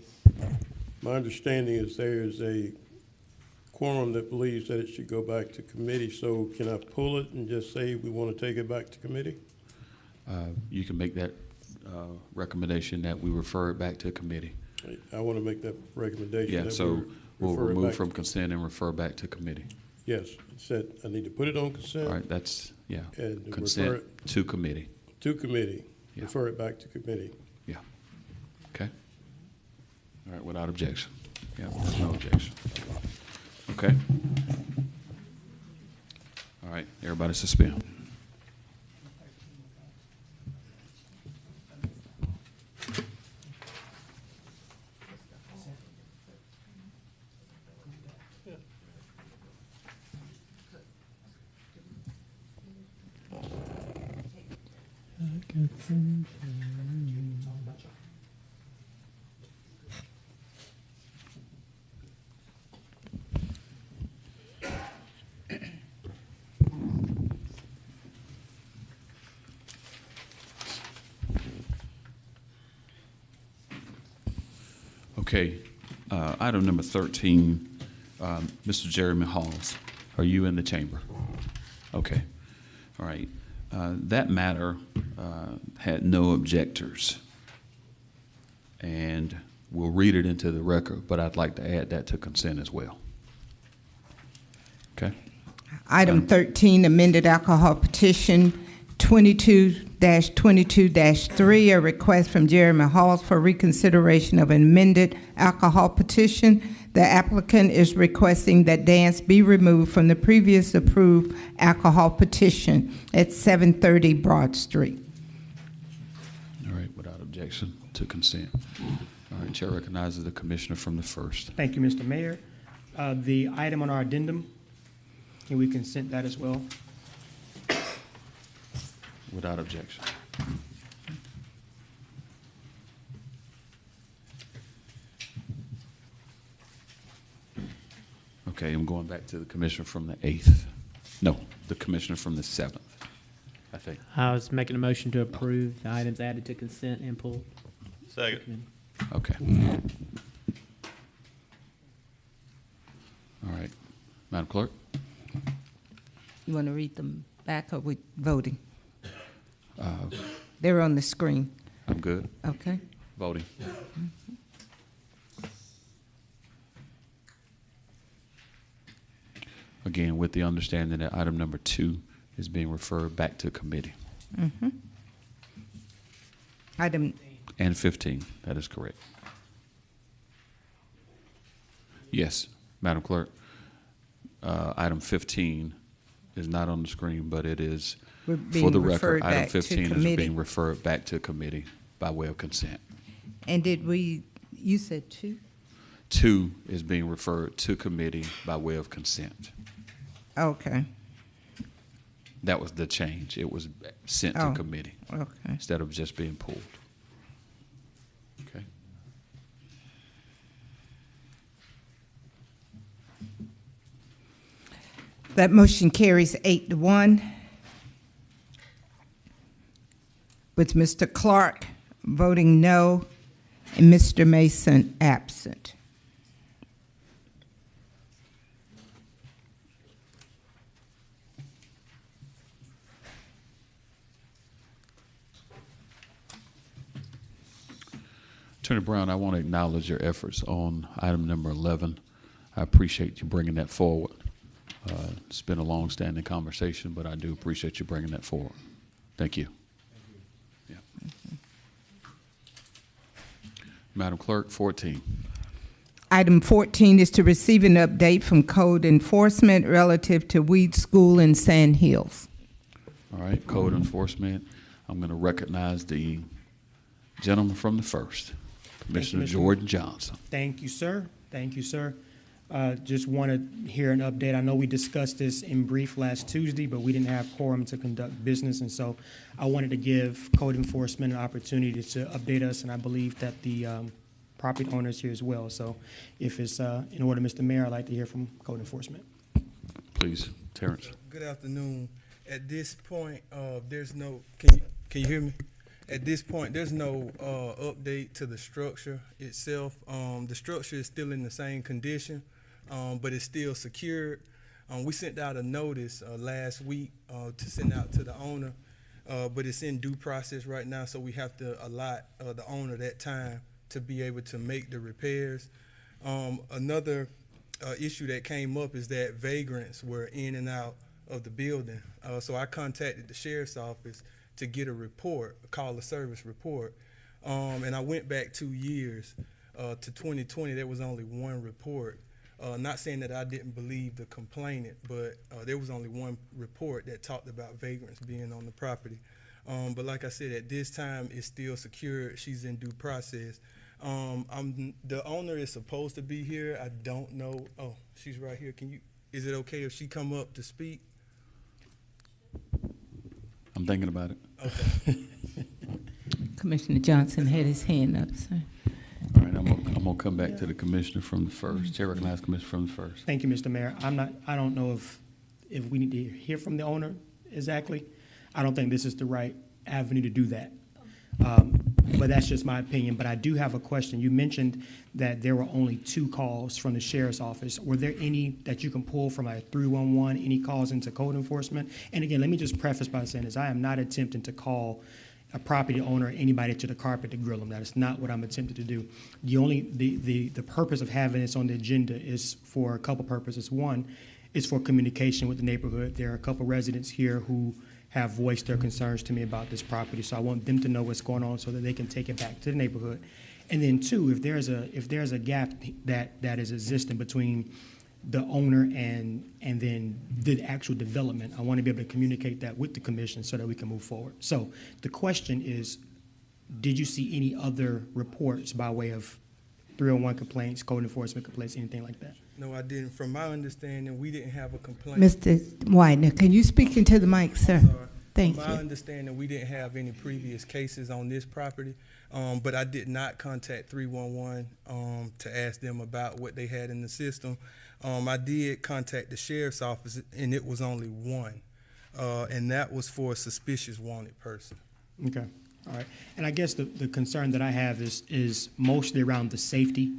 is there is a quorum that believes that it should go back to committee. So can I pull it and just say we want to take it back to committee? You can make that recommendation that we refer it back to committee. I want to make that recommendation. Yeah, that so we we'll refer it remove back from consent and refer back to committee. Yes, it said I need to put it on consent. All right, that's, yeah, And refer consent it to committee. to committee. Yeah. Refer it back to committee. Yeah. Okay. All right, without objection. Yeah, there's no objection. Okay. All right, everybody suspend. Okay, item number 13, Mr. Jeremy Halls, are you in the chamber? Okay, all right. That matter had no objectors, and we'll read it into the record, but I'd like to add that to consent as well. Okay? Item 13, amended alcohol petition 22-22-3, a request from Jeremy Halls for reconsideration of an amended alcohol petition. The applicant is requesting that dance be removed from the previous approved alcohol petition at 730 Broad Street. All right, without objection to consent. All right, Chair recognizes the commissioner from the first. Thank you, Mr. Mayor. The item on our addendum, can we consent that as well? Without objection. Okay, I'm going back to the commissioner from the 8th. No, the commissioner from the 7th, I think. I was making a motion to approve the items added to consent and pulled. Second. Okay. All right. Madam Clerk? You want to read them back, or we voting? They're on the screen. I'm good. Okay. Voting. Again, with the understanding that item number 2 is being referred back to committee. Mm-hmm. Item, And 15, that is correct. Yes, Madam Clerk. Item 15 is not on the screen, but it is, we're for being the record, referred item back to 15 is committee. being referred back to committee by way of consent. And did we, you said 2? 2 is being referred to committee by way of consent. Okay. That was the change. It was sent to Oh, committee okay. instead of just being pulled. Okay. That motion carries 8-1, with Mr. Clark voting no and Mr. Mason absent. Attorney Brown, I want to acknowledge your efforts on item number 11. I appreciate you bringing that forward. It's been a long-standing conversation, but I do appreciate you bringing that forward. Thank you. Yeah. Madam Clerk, 14. Item 14 is to receive an update from code enforcement relative to Weed School in Sand Hills. All right, code enforcement. I'm going to recognize the gentleman from the first, Commissioner Mr. Jordan Johnson. Thank you, sir. Thank you, sir. Just want to hear an update. I know we discussed this in brief last Tuesday, but we didn't have quorum to conduct business, and so I wanted to give code enforcement an opportunity to update us, and I believe that the property owners here as well. So if it's in order, Mr. Mayor, I'd like to hear from code enforcement. Please, Terrence. Good afternoon. At this point, there's no, can you hear me? At this point, there's no update to the structure itself. The structure is still in the same condition, but it's still secured. We sent out a notice last week to send out to the owner, but it's in due process right now, so we have to allot the owner that time to be able to make the repairs. Another issue that came up is that vagrants were in and out of the building. So I contacted the sheriff's office to get a report, a call of service report. And I went back 2 years to 2020. There was only one report. Not saying that I didn't believe the complainant, but there was only one report that talked about vagrants being on the property. But like I said, at this time, it's still secured. She's in due process. The owner is supposed to be here. I don't know. Oh, she's right here. Is it okay if she come up to speak? I'm thinking about it. Okay. Commissioner Johnson had his hand up, sir. All right, I'm gonna come back to the commissioner from the first. Chair recognizes commissioner from the first. Thank you, Mr. Mayor. I don't know if we need to hear from the owner exactly. I don't think this is the right avenue to do that. But that's just my opinion. But I do have a question. You mentioned that there were only 2 calls from the sheriff's office. Were there any that you can pull from like 311, any calls into code enforcement? And again, let me just preface by saying this. I am not attempting to call a property owner or anybody to the carpet to grill them. That is not what I'm attempting to do. The purpose of having this on the agenda is for a couple purposes. One is for communication with the neighborhood. There are a couple residents here who have voiced their concerns to me about this property, so I want them to know what's going on so that they can take it back to the neighborhood. And then 2, if there's a gap that is existing between the owner and then the actual development, I want to be able to communicate that with the commission so that we can move forward. So the question is, did you see any other reports by way of 301 complaints, code enforcement complaints, anything like that? No, I didn't. From my understanding, we didn't have a complaint. Mr. Widener, can you speak into the mic, sir? Sorry. Thank From my you. understanding, we didn't have any previous cases on this property, but I did not contact 311 to ask them about what they had in the system. I did contact the sheriff's office, and it was only one, and that was for a suspicious wanted person. Okay, all right. And I guess the concern that I have is mostly around the safety.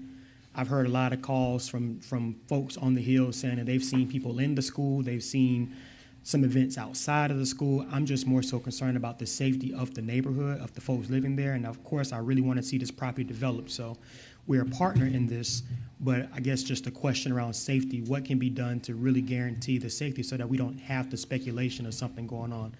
I've heard a lot of calls from folks on the Hill saying that they've seen people in the school, they've seen some events outside of the school. I'm just more so concerned about the safety of the neighborhood, of the folks living there, and of course, I really want to see this property developed. So we're a partner in this, but I guess just a question around safety. What can be done to really guarantee the safety so that we don't have the speculation of something going on?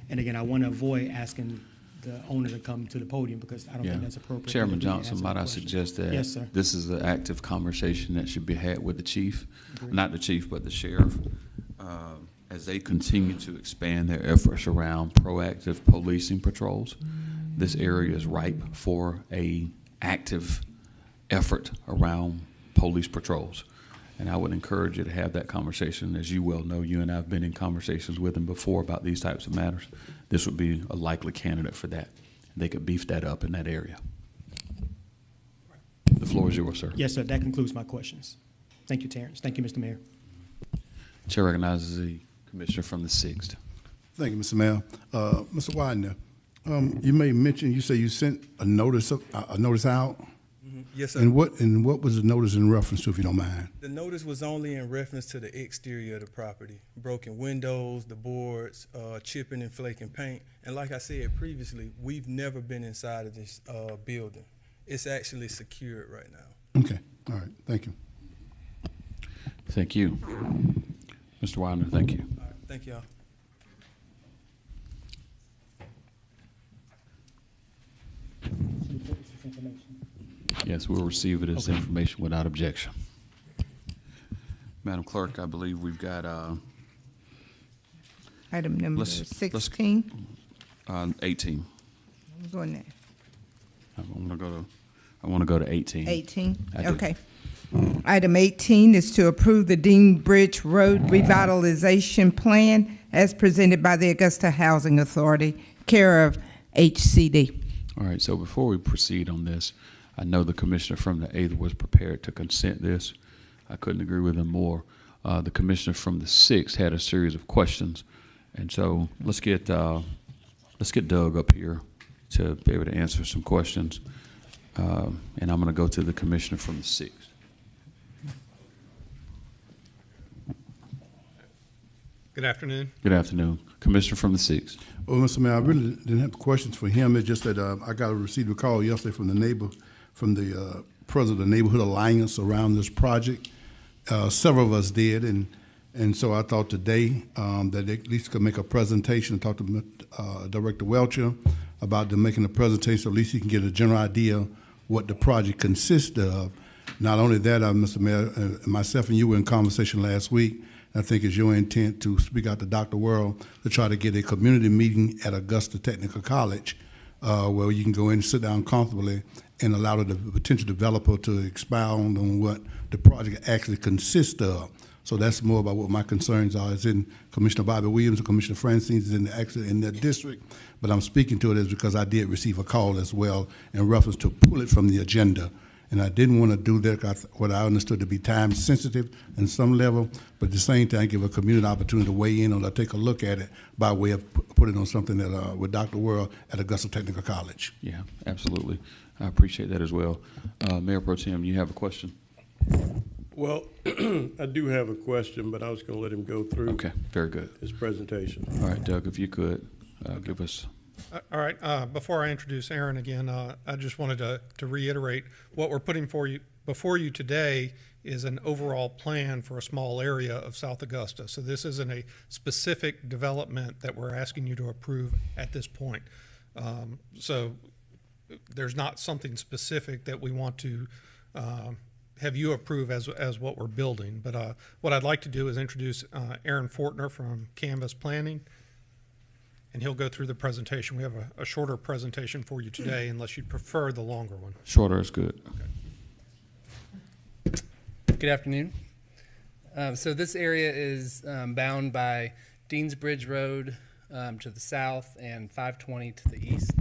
And again, I want to avoid asking the owner to come to the podium because I don't think that's appropriate. Chairman Johnson, might I suggest that yes, sir. This is an active conversation that should be had with the chief, not the chief, but the sheriff, as they continue to expand their efforts around proactive policing patrols. This area is ripe for a active effort around police patrols. And I would encourage you to have that conversation. As you well know, you and I have been in conversations with them before about these types of matters. This would be a likely candidate for that. They could beef that up in that area. The floor is yours, sir. Yes, sir. That concludes my questions. Thank you, Terrence. Thank you, Mr. Mayor. Chair recognizes the commissioner from the 6th. Thank you, Mr. Mayor. Mr. Widener, you may mention, you say you sent a notice out. Mm-hmm. Yes, sir. And what was the notice in reference to, if you don't mind? The notice was only in reference to the exterior of the property, broken windows, the boards, chipping and flaking paint. And like I said previously, we've never been inside of this building. It's actually secured right now. Okay, all right, thank you. Thank you. Mr. Widener, thank you. All right, thank y'all. Yes, we'll receive it as information without objection. Madam Clerk, I believe we've got Item number 16. 18. I'm going there. I want to go to 18. 18, I do. okay. Item 18 is to approve the Dean Bridge Road Revitalization Plan as presented by the Augusta Housing Authority, care of HCD. All right, so before we proceed on this, I know the commissioner from the 8th was prepared to consent this. I couldn't agree with him more. The commissioner from the 6th had a series of questions, and so let's get Doug up here to be able to answer some questions, and I'm going to go to the commissioner from the 6th. Good afternoon. Good afternoon, commissioner from the 6th. Well, Mr. Mayor, I really didn't have questions for him. It's just that I received a call yesterday from the president of the Neighborhood Alliance around this project, Several of us did, and so I thought today that they at least could make a presentation and talk to Director Welcher about them making a presentation, so at least you can get a general idea what the project consists of. Not only that, Mr. Mayor, myself and you were in conversation last week. I think it's your intent to speak out to Dr. World to try to get a community meeting at Augusta Technical College where you can go in and sit down comfortably and allow the potential developer to expound on what the project actually consists of. So that's more about what my concerns are. It's in Commissioner Bobby Williams and Commissioner Francine is in that district, but I'm speaking to it is because I did receive a call as well in reference to pull it from the agenda. And I didn't want to do that, what I understood to be time sensitive in some level, but at the same time give a community opportunity to weigh in or to take a look at it by way of putting on something that with Dr. World at Augusta Technical College. Yeah, absolutely. I appreciate that as well. Mayor Pro Tem, you have a question? Well, I do have a question, but I was going to let him go through. Okay, very good. His presentation. All right, Doug, if you could give us. All right. Before I introduce Aaron again, I just wanted to reiterate what we're putting before you today is an overall plan for a small area of South Augusta. So this isn't a specific development that we're asking you to approve at this point. So there's not something specific that we want to have you approve as what we're building. But what I'd like to do is introduce Aaron Fortner from Canvas Planning, and he'll go through the presentation. We have a shorter presentation for you today, unless you'd prefer the longer one. Shorter is good. Okay. Good afternoon. So this area is bound by Deansbridge Road to the south and 520 to the east.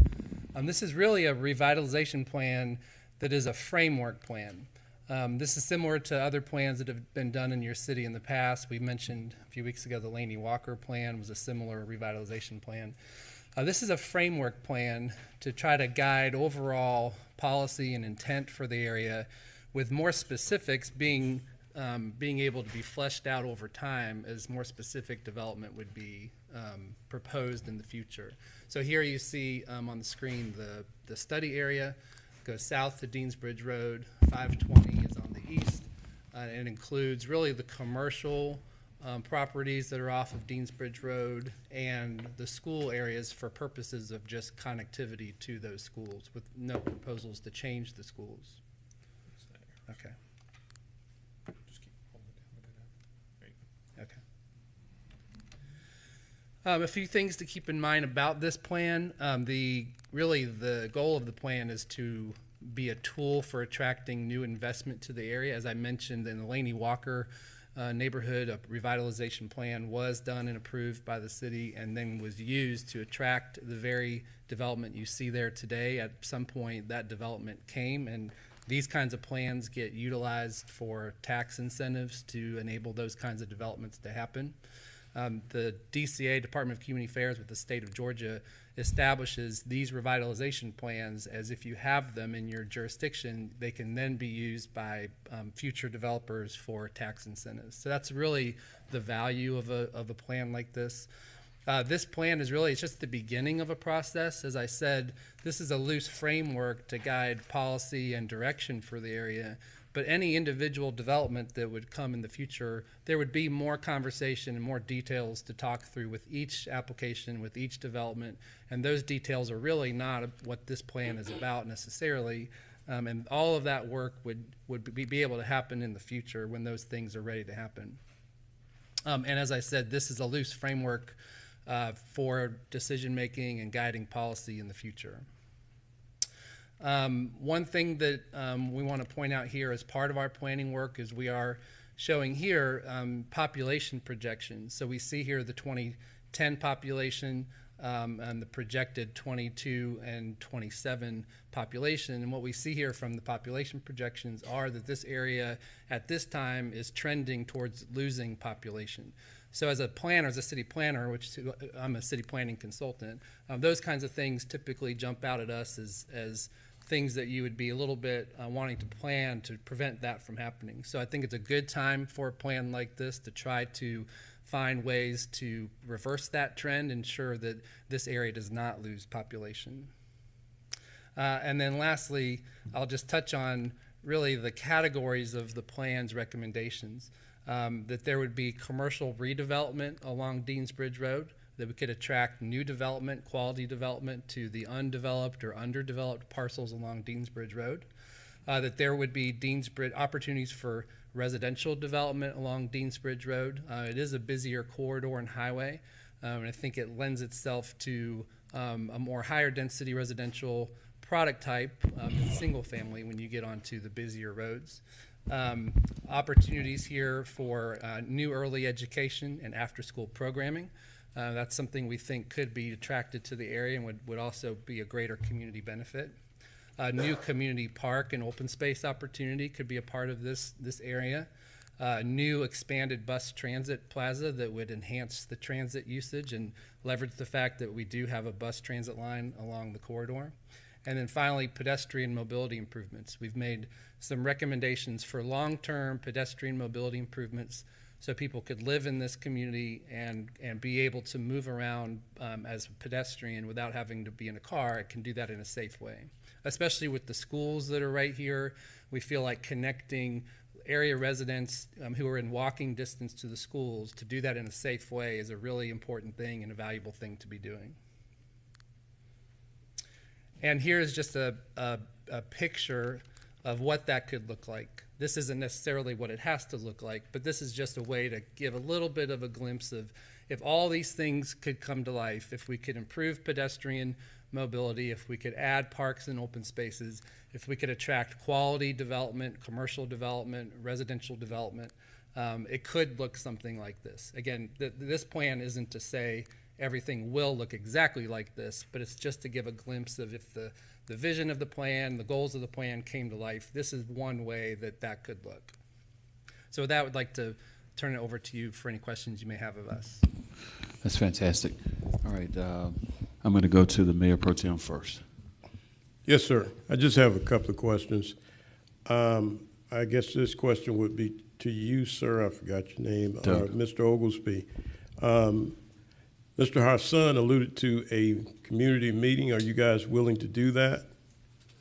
This is really a revitalization plan that is a framework plan. This is similar to other plans that have been done in your city in the past. We mentioned a few weeks ago the Laney Walker plan was a similar revitalization plan. This is a framework plan to try to guide overall policy and intent for the area, with more specifics being able to be fleshed out over time as more specific development would be proposed in the future. So here you see on the screen the study area. Goes south to Deansbridge Road, 520 is on the east. It includes really the commercial properties that are off of Deansbridge Road and the school areas for purposes of just connectivity to those schools, with no proposals to change the schools. Okay. Okay. A few things to keep in mind about this plan. Really the goal of the plan is to be a tool for attracting new investment to the area. As I mentioned, in the Laney Walker neighborhood, a revitalization plan was done and approved by the city and then was used to attract the very development you see there today. At some point that development came, and these kinds of plans get utilized for tax incentives to enable those kinds of developments to happen. The DCA, Department of Community Affairs with the state of Georgia, establishes these revitalization plans as if you have them in your jurisdiction, they can then be used by future developers for tax incentives. So that's really the value of a plan like this. This plan is really, it's just the beginning of a process. As I said, this is a loose framework to guide policy and direction for the area. But any individual development that would come in the future, there would be more conversation and more details to talk through with each application, with each development. And those details are really not what this plan is about necessarily. And all of that work would be able to happen in the future when those things are ready to happen. And as I said, this is a loose framework for decision-making and guiding policy in the future. One thing that we want to point out here as part of our planning work is we are showing here population projections. So we see here the 2010 population and the projected 22 and 27 population. And what we see here from the population projections are that this area at this time is trending towards losing population. So as a planner, as a city planner, which I'm a city planning consultant, those kinds of things typically jump out at us as things that you would be a little bit wanting to plan to prevent that from happening. So I think it's a good time for a plan like this to try to find ways to reverse that trend, ensure that this area does not lose population. And then lastly, I'll just touch on really the categories of the plan's recommendations. That there would be commercial redevelopment along Deans Bridge Road, that we could attract new development, quality development to the undeveloped or underdeveloped parcels along Deans Bridge Road. That there would be opportunities for residential development along Deans Bridge Road. It is a busier corridor and highway, and I think it lends itself to a more higher density residential product type than single family when you get onto the busier roads. Opportunities here for new early education and after school programming. That's something we think could be attracted to the area and would also be a greater community benefit. New community park and open space opportunity could be a part of this area. New expanded bus transit plaza that would enhance the transit usage and leverage the fact that we do have a bus transit line along the corridor. And then finally, pedestrian mobility improvements. We've made some recommendations for long-term pedestrian mobility improvements so people could live in this community and be able to move around as a pedestrian without having to be in a car. It can do that in a safe way. Especially with the schools that are right here, we feel like connecting area residents who are in walking distance to the schools to do that in a safe way is a really important thing and a valuable thing to be doing. And here's just a picture of what that could look like. This isn't necessarily what it has to look like, but this is just a way to give a little bit of a glimpse of if all these things could come to life, if we could improve pedestrian mobility, if we could add parks and open spaces, if we could attract quality development, commercial development, residential development, it could look something like this. Again, this plan isn't to say everything will look exactly like this, but it's just to give a glimpse of if the vision of the plan, the goals of the plan came to life, this is one way that could look. So with that, I would like to turn it over to you for any questions you may have of us. That's fantastic. All right, I'm going to go to the Mayor Pro Tem first. Yes, sir. I just have a couple of questions. I guess this question would be to you, sir. I forgot your name. Mr. Oglesby. Mr. Hassan alluded to a community meeting. Are you guys willing to do that?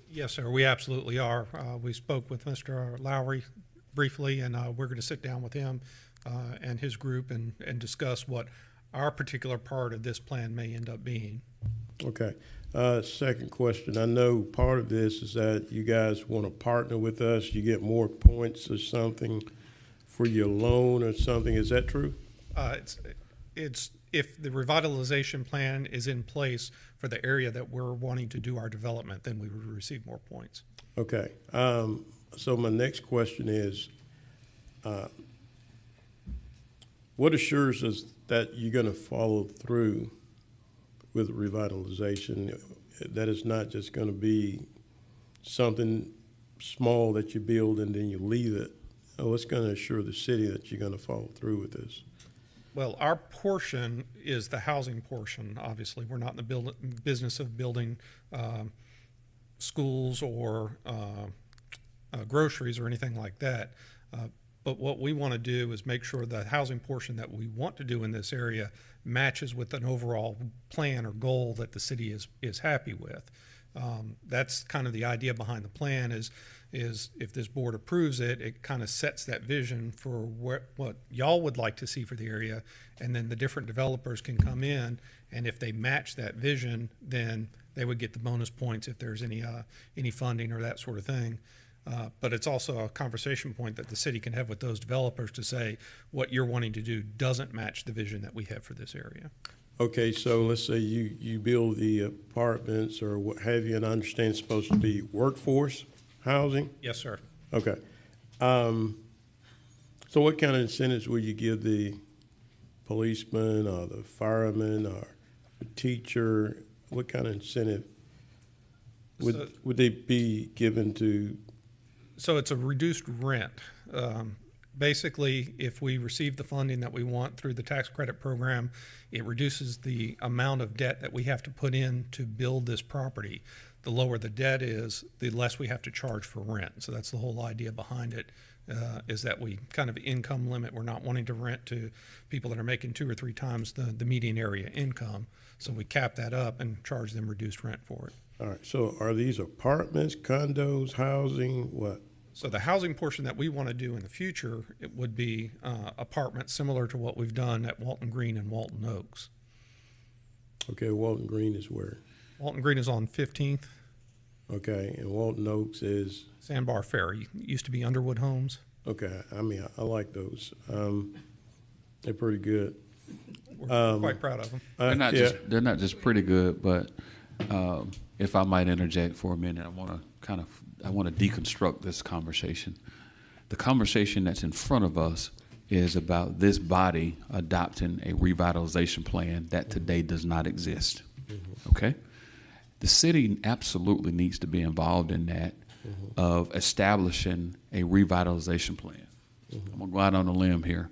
Yes, sir. We absolutely are. We spoke with Mr. Lowry briefly, and we're going to sit down with him and his group and discuss what our particular part of this plan may end up being. Okay. Second question. I know part of this is that you guys want to partner with us. You get more points or something for your loan or something. Is that true? It's if the revitalization plan is in place for the area that we're wanting to do our development, then we would receive more points. Okay. So my next question is, what assures us that you're going to follow through with revitalization, that it's not just going to be something small that you build and then you leave it? What's going to assure the city that you're going to follow through with this? Well, our portion is the housing portion. Obviously, we're not in the business of building schools or groceries or anything like that. But what we want to do is make sure the housing portion that we want to do in this area matches with an overall plan or goal that the city is happy with. That's kind of the idea behind the plan is if this board approves it, it kind of sets that vision for what y'all would like to see for the area, and then the different developers can come in, and if they match that vision, then they would get the bonus points if there's any funding or that sort of thing. But it's also a conversation point that the city can have with those developers to say what you're wanting to do doesn't match the vision that we have for this area. Okay, so let's say you build the apartments or what have you, and I understand it's supposed to be workforce housing? Yes, sir. Okay. So what kind of incentives will you give the policeman or the fireman or the teacher? What kind of incentive would they be given to? So it's a reduced rent. Basically, if we receive the funding that we want through the tax credit program, it reduces the amount of debt that we have to put in to build this property. The lower the debt is, the less we have to charge for rent. So that's the whole idea behind it, is that we kind of income limit. We're not wanting to rent to people that are making 2 or 3 times the median area income. So we cap that up and charge them reduced rent for it. All right, so are these apartments, condos, housing, what? So the housing portion that we want to do in the future, it would be apartments similar to what we've done at Walton Green and Walton Oaks. Okay, Walton Green is where? Walton Green is on 15th. Okay, and Walton Oaks is? Sandbar Ferry. Used to be Underwood Homes. Okay, I mean, I like those. They're pretty good. We're quite proud of them. They're not just pretty good, but if I might interject for a minute, I want to deconstruct this conversation. The conversation that's in front of us is about this body adopting a revitalization plan that today does not exist. Okay? The city absolutely needs to be involved in that of establishing a revitalization plan. I'm going to go out on a limb here.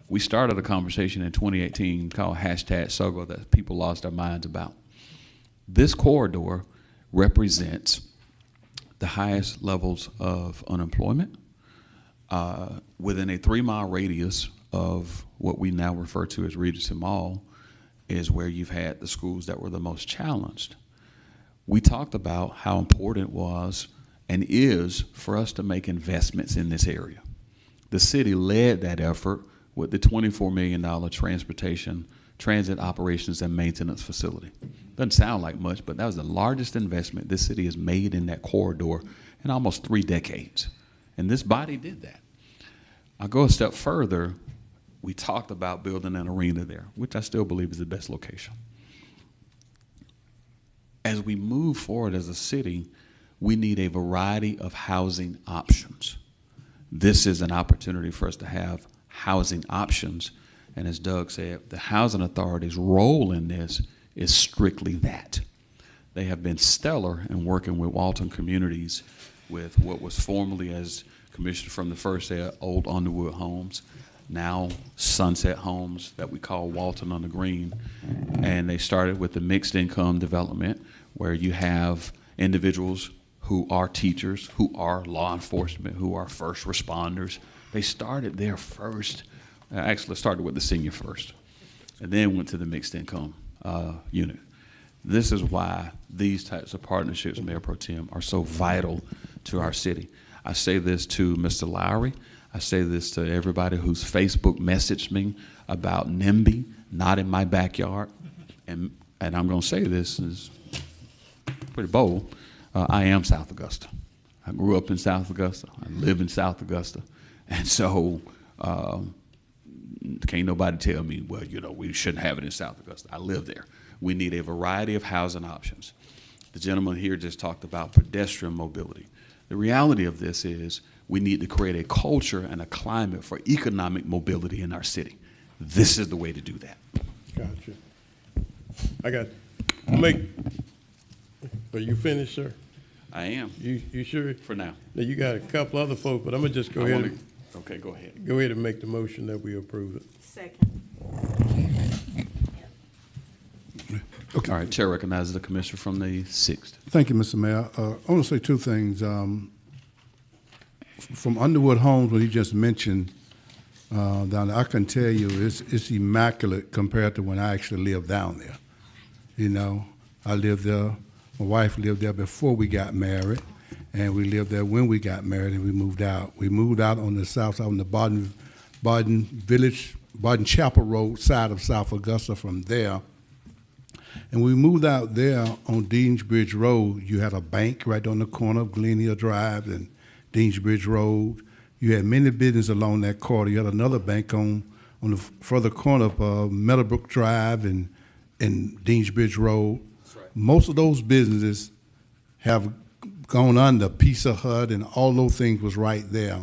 We started a conversation in 2018 called #SOGO that people lost their minds about. This corridor represents the highest levels of unemployment within a 3-mile radius of what we now refer to as Regency Mall is where you've had the schools that were the most challenged. We talked about how important it was and is for us to make investments in this area. The city led that effort with the $24 million transit operations and maintenance facility. Doesn't sound like much, but that was the largest investment this city has made in that corridor in almost 3 decades. And this body did that. I'll go a step further. We talked about building an arena there, which I still believe is the best location. As we move forward as a city, we need a variety of housing options. This is an opportunity for us to have housing options. And as Doug said, the Housing Authority's role in this is strictly that. They have been stellar in working with Walton communities with what was formerly, as Commissioner from the first said, old Underwood homes, now Sunset homes that we call Walton on the Green. And they started with the mixed income development where you have individuals who are teachers, who are law enforcement, who are first responders. They started there first. Actually, started with the senior first, and then went to the mixed income unit. This is why these types of partnerships, Mayor Pro Tem, are so vital to our city. I say this to Mr. Lowry. I say this to everybody who's Facebook messaged me about NIMBY, not in my backyard. And I'm going to say this is pretty bold. I am South Augusta. I grew up in South Augusta. I live in South Augusta. And so can't nobody tell me, well, you know, we shouldn't have it in South Augusta. I live there. We need a variety of housing options. The gentleman here just talked about pedestrian mobility. The reality of this is we need to create a culture and a climate for economic mobility in our city. This is the way to do that. Gotcha. Are you finished, sir? I am. You sure? For now. Now, you got a couple other folks, but I'm going to just go ahead. Okay, go ahead. Go ahead and make the motion that we approve it. Second. Okay. All right, Chair recognizes the commissioner from the 6th. Thank you, Mr. Mayor. I want to say 2 things. From Underwood Homes, what he just mentioned, down there, I can tell you it's immaculate compared to when I actually lived down there. You know, I lived there. My wife lived there before we got married, and we lived there when we got married, and we moved out. We moved out on the south side, on the Barden Chapel Road side of South Augusta from there. And we moved out there on Deansbridge Road. You had a bank right on the corner of Glen Hill Drive and Deansbridge Road. You had many businesses along that corridor. You had another bank on the further corner of Meadowbrook Drive and Deansbridge Road. Right. Most of those businesses have gone under. Pizza Hut and all those things was right there.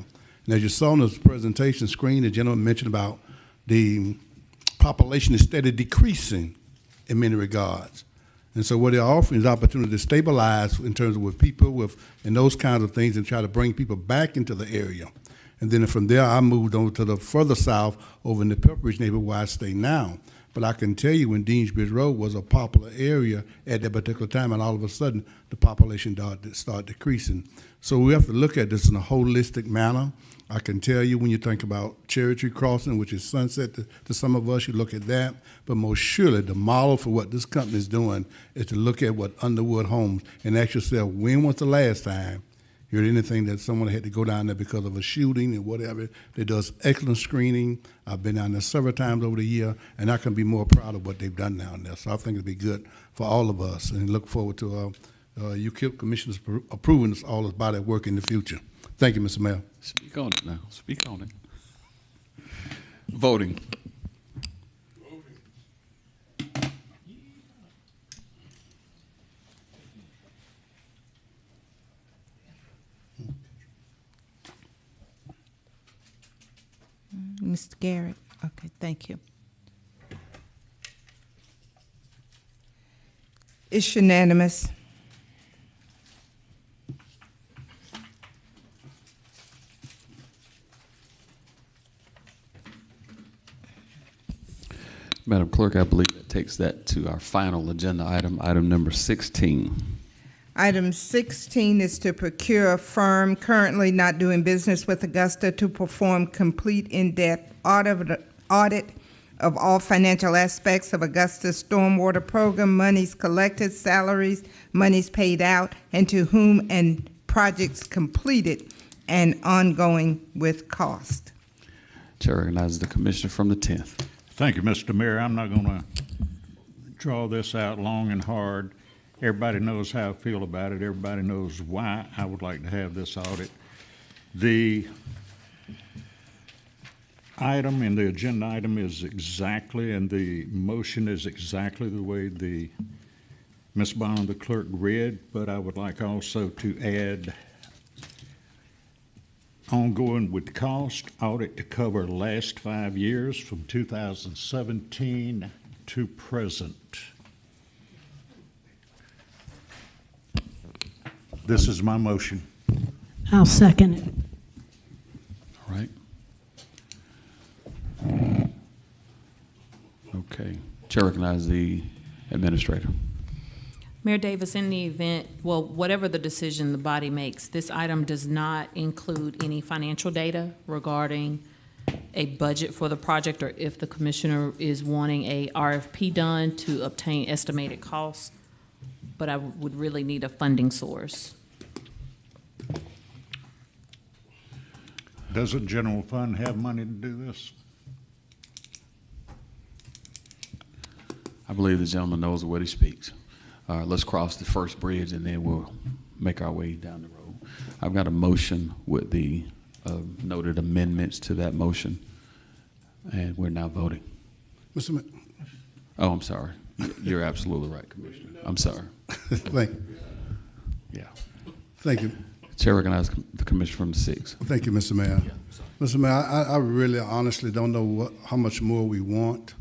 And as you saw on the presentation screen, the gentleman mentioned about the population is steadily decreasing in many regards. And so what they're offering is opportunity to stabilize in terms of with people and those kinds of things and try to bring people back into the area. And then from there, I moved on to the further south over in the Pepperidge neighborhood where I stay now. But I can tell you when Deansbridge Road was a popular area at that particular time, and all of a sudden the population started decreasing. So we have to look at this in a holistic manner. I can tell you when you think about Cherry Tree Crossing, which is Sunset to some of us, you look at that. But most surely the model for what this company is doing is to look at what Underwood Homes and ask yourself, when was the last time heard anything that someone had to go down there because of a shooting and whatever. They does excellent screening. I've been down there several times over the year, and I can be more proud of what they've done down there. So I think it'll be good for all of us, and look forward to you commissioners approving all this body of work in the future. Thank you, Mr. Mayor. Speak on it now. Speak on it. Voting. Mr. Garrett? Okay, thank you. It's unanimous. Madam Clerk, I believe that takes that to our final agenda item, item number 16. Item 16 is to procure a firm currently not doing business with Augusta to perform complete in-depth audit of all financial aspects of Augusta's stormwater program, monies collected, salaries, monies paid out, and to whom, and projects completed and ongoing with cost. Chair recognizes the commissioner from the 10th. Thank you, Mr. Mayor. I'm not going to draw this out long and hard. Everybody knows how I feel about it. Everybody knows why I would like to have this audit. The item and the agenda item is exactly, and the motion is exactly the way the Ms. Bond, the clerk, read, but I would like also to add ongoing with cost audit to cover last 5 years from 2017 to present. This is my motion. I'll second it. All right. Okay. Chair recognizes the administrator. Mayor Davis, in the event, well, whatever the decision the body makes, this item does not include any financial data regarding a budget for the project, or if the commissioner is wanting a RFP done to obtain estimated costs, but I would really need a funding source. Does the general fund have money to do this? I believe the gentleman knows what he speaks. Let's cross the first bridge and then we'll make our way down the road. I've got a motion with the noted amendments to that motion, and we're now voting. Mr. Mayor. Oh, I'm sorry. You're absolutely right, Commissioner. I'm sorry. Thank you. Yeah. Thank you. Chair recognizes the commissioner from the 6th. Thank you, Mr. Mayor. Mr. Mayor, I really honestly don't know how much more we want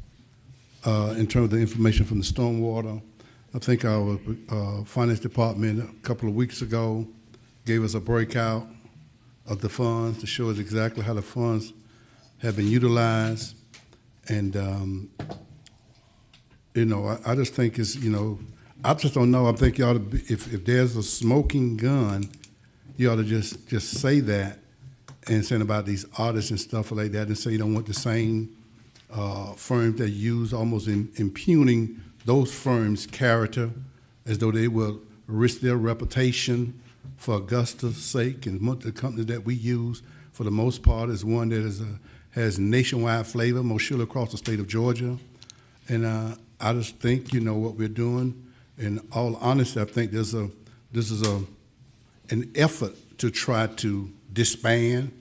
in terms of the information from the stormwater. I think our finance department a couple of weeks ago gave us a breakout of the funds to show us exactly how the funds have been utilized. And, you know, I just think it's, you know, I just don't know. I think you ought to be, if there's a smoking gun, you ought to just say that and saying about these audits and stuff like that, and say you don't want the same firms that use almost impugning those firms' character as though they will risk their reputation for Augusta's sake. And the company that we use, for the most part, is one that has nationwide flavor, most surely across the state of Georgia. And I just think, you know, what we're doing, in all honesty, I think this is an effort to try to disband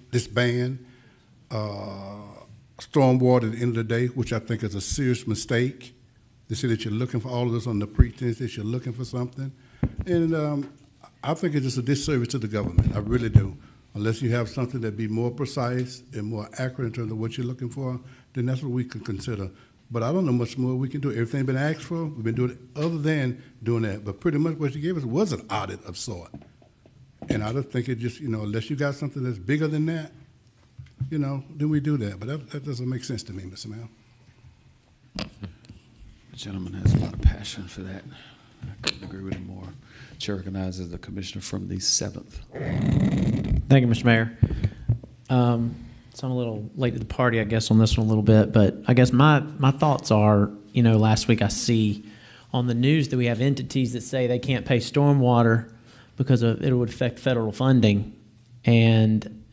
stormwater at the end of the day, which I think is a serious mistake. They say that you're looking for all of this on the pretense that you're looking for something. And I think it's just a disservice to the government. I really do. Unless you have something that be more precise and more accurate in terms of what you're looking for, then that's what we could consider. But I don't know much more we can do. Everything's been asked for. We've been doing it other than doing that. But pretty much what you gave us was an audit of sort. And I just think it just, you know, unless you got something that's bigger than that, you know, then we do that. But that doesn't make sense to me, Mr. Mayor. The gentleman has a lot of passion for that. I couldn't agree with him more. Chair recognizes the commissioner from the 7th. Thank you, Mr. Mayor. So I'm a little late to the party, I guess, on this one a little bit, but I guess my thoughts are, you know, last week I see on the news that we have entities that say they can't pay stormwater, because it would affect federal funding. And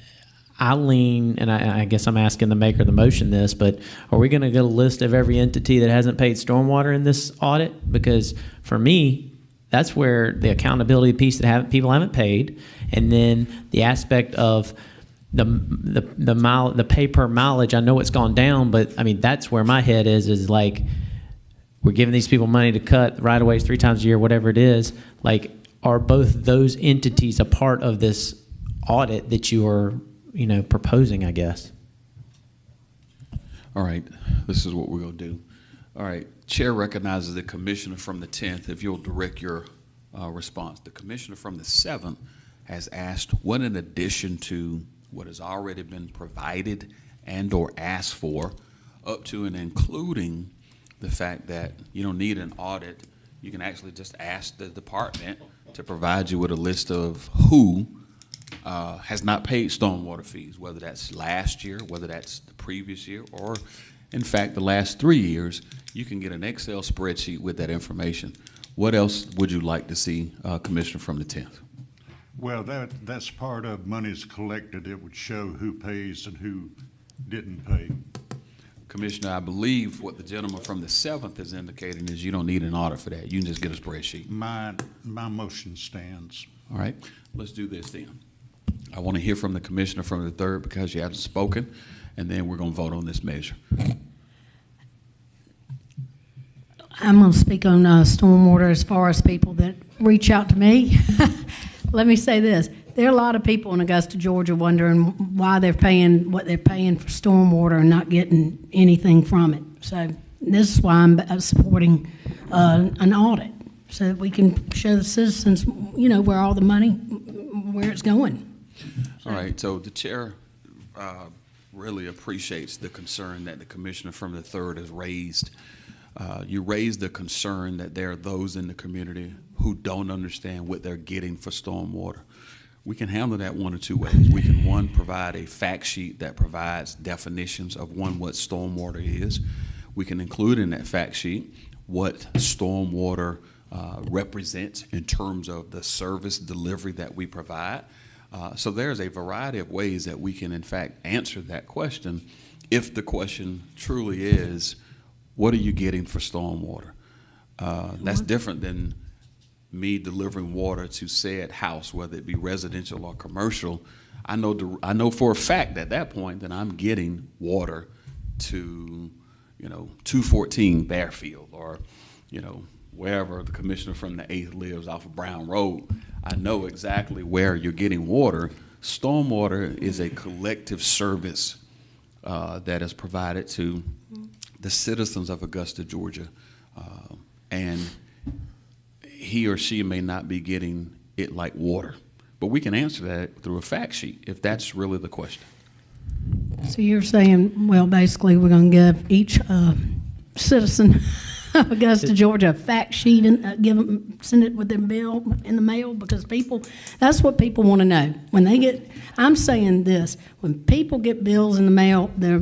I lean, and I guess I'm asking the maker of the motion this, but are we going to get a list of every entity that hasn't paid stormwater in this audit? Because for me, that's where the accountability piece that people haven't paid, and then the aspect of the pay per mileage. I know it's gone down, but I mean that's where my head is like we're giving these people money to cut right of ways 3 times a year, whatever it is. Like, are both those entities a part of this audit that you are, proposing, I guess? All right, this is what we're going to do. All right, Chair recognizes the commissioner from the 10th. If you'll direct your response. The commissioner from the 7th has asked what, in addition to what has already been provided and or asked for, up to and including the fact that you don't need an audit, you can actually just ask the department to provide you with a list of who has not paid stormwater fees, whether that's last year, whether that's the previous year, or in fact the last 3 years. You can get an Excel spreadsheet with that information. What else would you like to see, Commissioner from the 10th? Well, that's part of monies collected. It would show who pays and who didn't pay. Commissioner, I believe what the gentleman from the 7th is indicating is you don't need an audit for that. You can just get a spreadsheet. My motion stands. All right, let's do this then. I want to hear from the commissioner from the 3rd because you haven't spoken, and then we're going to vote on this measure. I'm going to speak on stormwater as far as people that reach out to me. Let me say this. There are a lot of people in Augusta, Georgia wondering why they're paying what they're paying for stormwater and not getting anything from it. So this is why I'm supporting an audit, so that we can show the citizens, where all the money, where it's going. All right, so the chair really appreciates the concern that the commissioner from the 3rd has raised. You raised the concern that there are those in the community who don't understand what they're getting for stormwater. We can handle that one or two ways. We can, one, provide a fact sheet that provides definitions of, one, what stormwater is. We can include in that fact sheet what stormwater represents in terms of the service delivery that we provide. So there's a variety of ways that we can, in fact, answer that question if the question truly is, what are you getting for stormwater? That's different than me delivering water to said house, whether it be residential or commercial. I know for a fact at that point that I'm getting water to, 214 Bearfield, or, wherever the commissioner from the 8th lives off of Brown Road. I know exactly where you're getting water. Stormwater is a collective service that is provided to the citizens of Augusta, Georgia, and he or she may not be getting it like water, but we can answer that through a fact sheet if that's really the question. So you're saying, well, basically we're going to give each citizen of Augusta, Georgia, a fact sheet and send it with their bill in the mail, because that's what people want to know. I'm saying this, when people get bills in the mail, their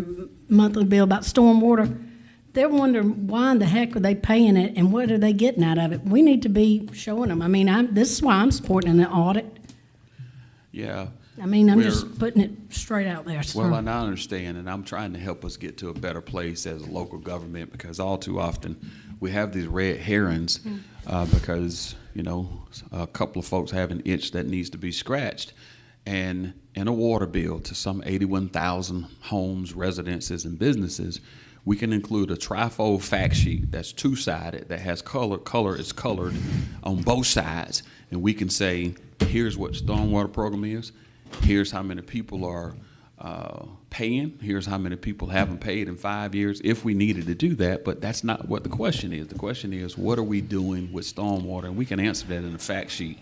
monthly bill about stormwater, they're wondering why in the heck are they paying it and what are they getting out of it. We need to be showing them. I mean, this is why I'm supporting an audit. Yeah. I mean, I'm just putting it straight out there. Well, and I understand, and I'm trying to help us get to a better place as a local government, because all too often we have these red herrings because, a couple of folks have an itch that needs to be scratched. And in a water bill to some 81,000 homes, residences, and businesses, we can include a trifold fact sheet that's two-sided, that has color is colored on both sides, and we can say, here's what stormwater program is, here's how many people are paying, here's how many people haven't paid in 5 years, if we needed to do that. But that's not what the question is. The question is, what are we doing with stormwater? And we can answer that in a fact sheet.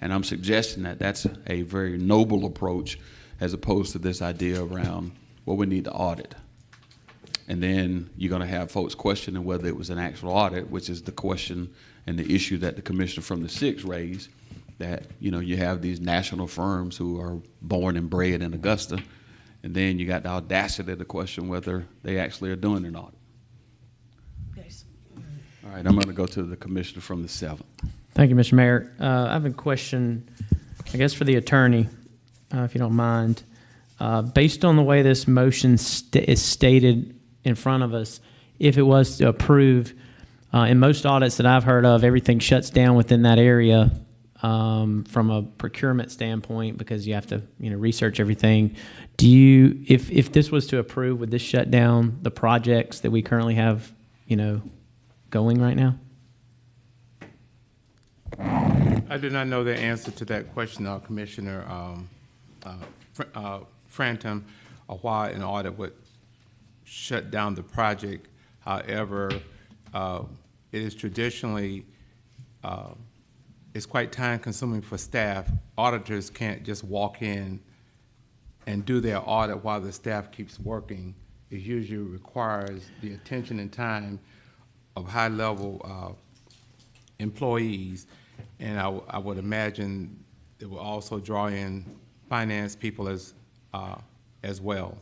And I'm suggesting that that's a very noble approach, as opposed to this idea around what we need to audit. And then you're going to have folks questioning whether it was an actual audit, which is the question and the issue that the commissioner from the 6th raised, that, you have these national firms who are born and bred in Augusta, and then you got the audacity to question whether they actually are doing an audit. Yes. All right, I'm going to go to the commissioner from the 7th. Thank you, Mr. Mayor. I have a question, I guess, for the attorney, if you don't mind. Based on the way this motion is stated in front of us, if it was to approve, in most audits that I've heard of, everything shuts down within that area from a procurement standpoint because you have to, research everything. Do you, if this was to approve, would this shut down the projects that we currently have, going right now? I do not know the answer to that question, Commissioner Frantum, or why an audit would shut down the project. However, it is traditionally, it's quite time consuming for staff. Auditors can't just walk in and do their audit while the staff keeps working. It usually requires the attention and time of high level employees. And I would imagine it will also draw in finance people as well.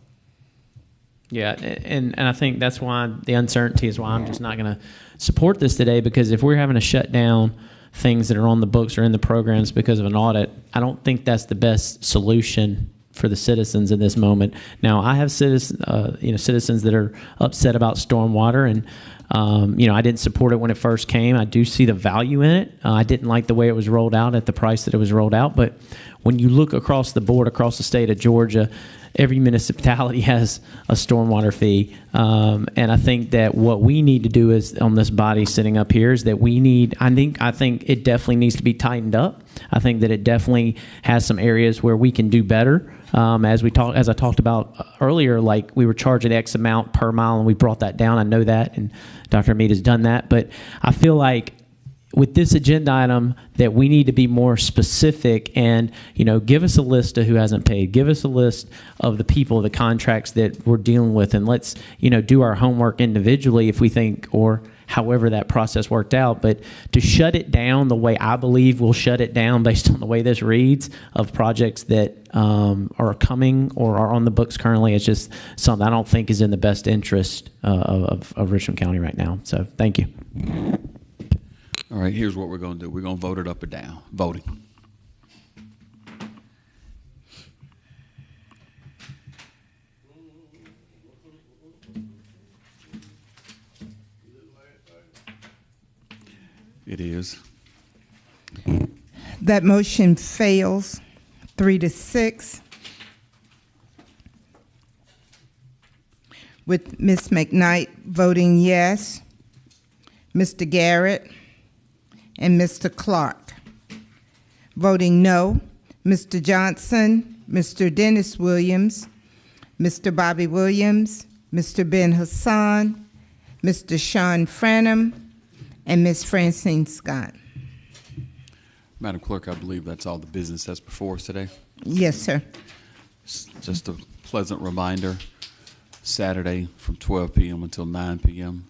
Yeah, and I think that's why the uncertainty is why I'm just not going to support this today, because if we're having to shut down things that are on the books or in the programs because of an audit, I don't think that's the best solution for the citizens in this moment. Now, I have citizens that are upset about stormwater, and I didn't support it when it first came. I do see the value in it. I didn't like the way it was rolled out at the price that it was rolled out, but when you look across the board, across the state of Georgia, every municipality has a stormwater fee. And I think that what we need to do is, on this body sitting up here, is that we need, I think it definitely needs to be tightened up. I think that it definitely has some areas where we can do better. As I talked about earlier, like we were charging X amount per mile and we brought that down. I know that, and Dr. Hamid has done that, but I feel like with this agenda item that we need to be more specific and, give us a list of who hasn't paid. Give us a list of the people, the contracts that we're dealing with, and let's, do our homework individually if we think, or however that process worked out. But to shut it down the way I believe we'll shut it down based on the way this reads of projects that are coming or are on the books currently, it's just something I don't think is in the best interest of Richland County right now. So thank you. All right, here's what we're going to do. We're going to vote it up or down. Voting. It is. That motion fails 3-6. With Ms. McKnight voting yes, Mr. Garrett, and Mr. Clark. Voting no, Mr. Johnson, Mr. Dennis Williams, Mr. Bobby Williams, Mr. Ben Hassan, Mr. Sean Franham, and Ms. Francine Scott. Madam Clerk, I believe that's all the business that's before us today. Yes, sir. Just a pleasant reminder, Saturday from 12 p.m. until 9 p.m.,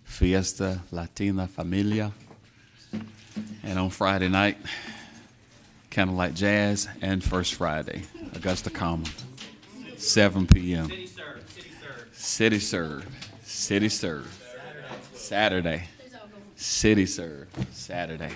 Fiesta Latina Familia. And on Friday night, Candlelight Jazz, and First Friday, Augusta Common, 7 p.m. City Serve. Saturday. City Serve, Saturday.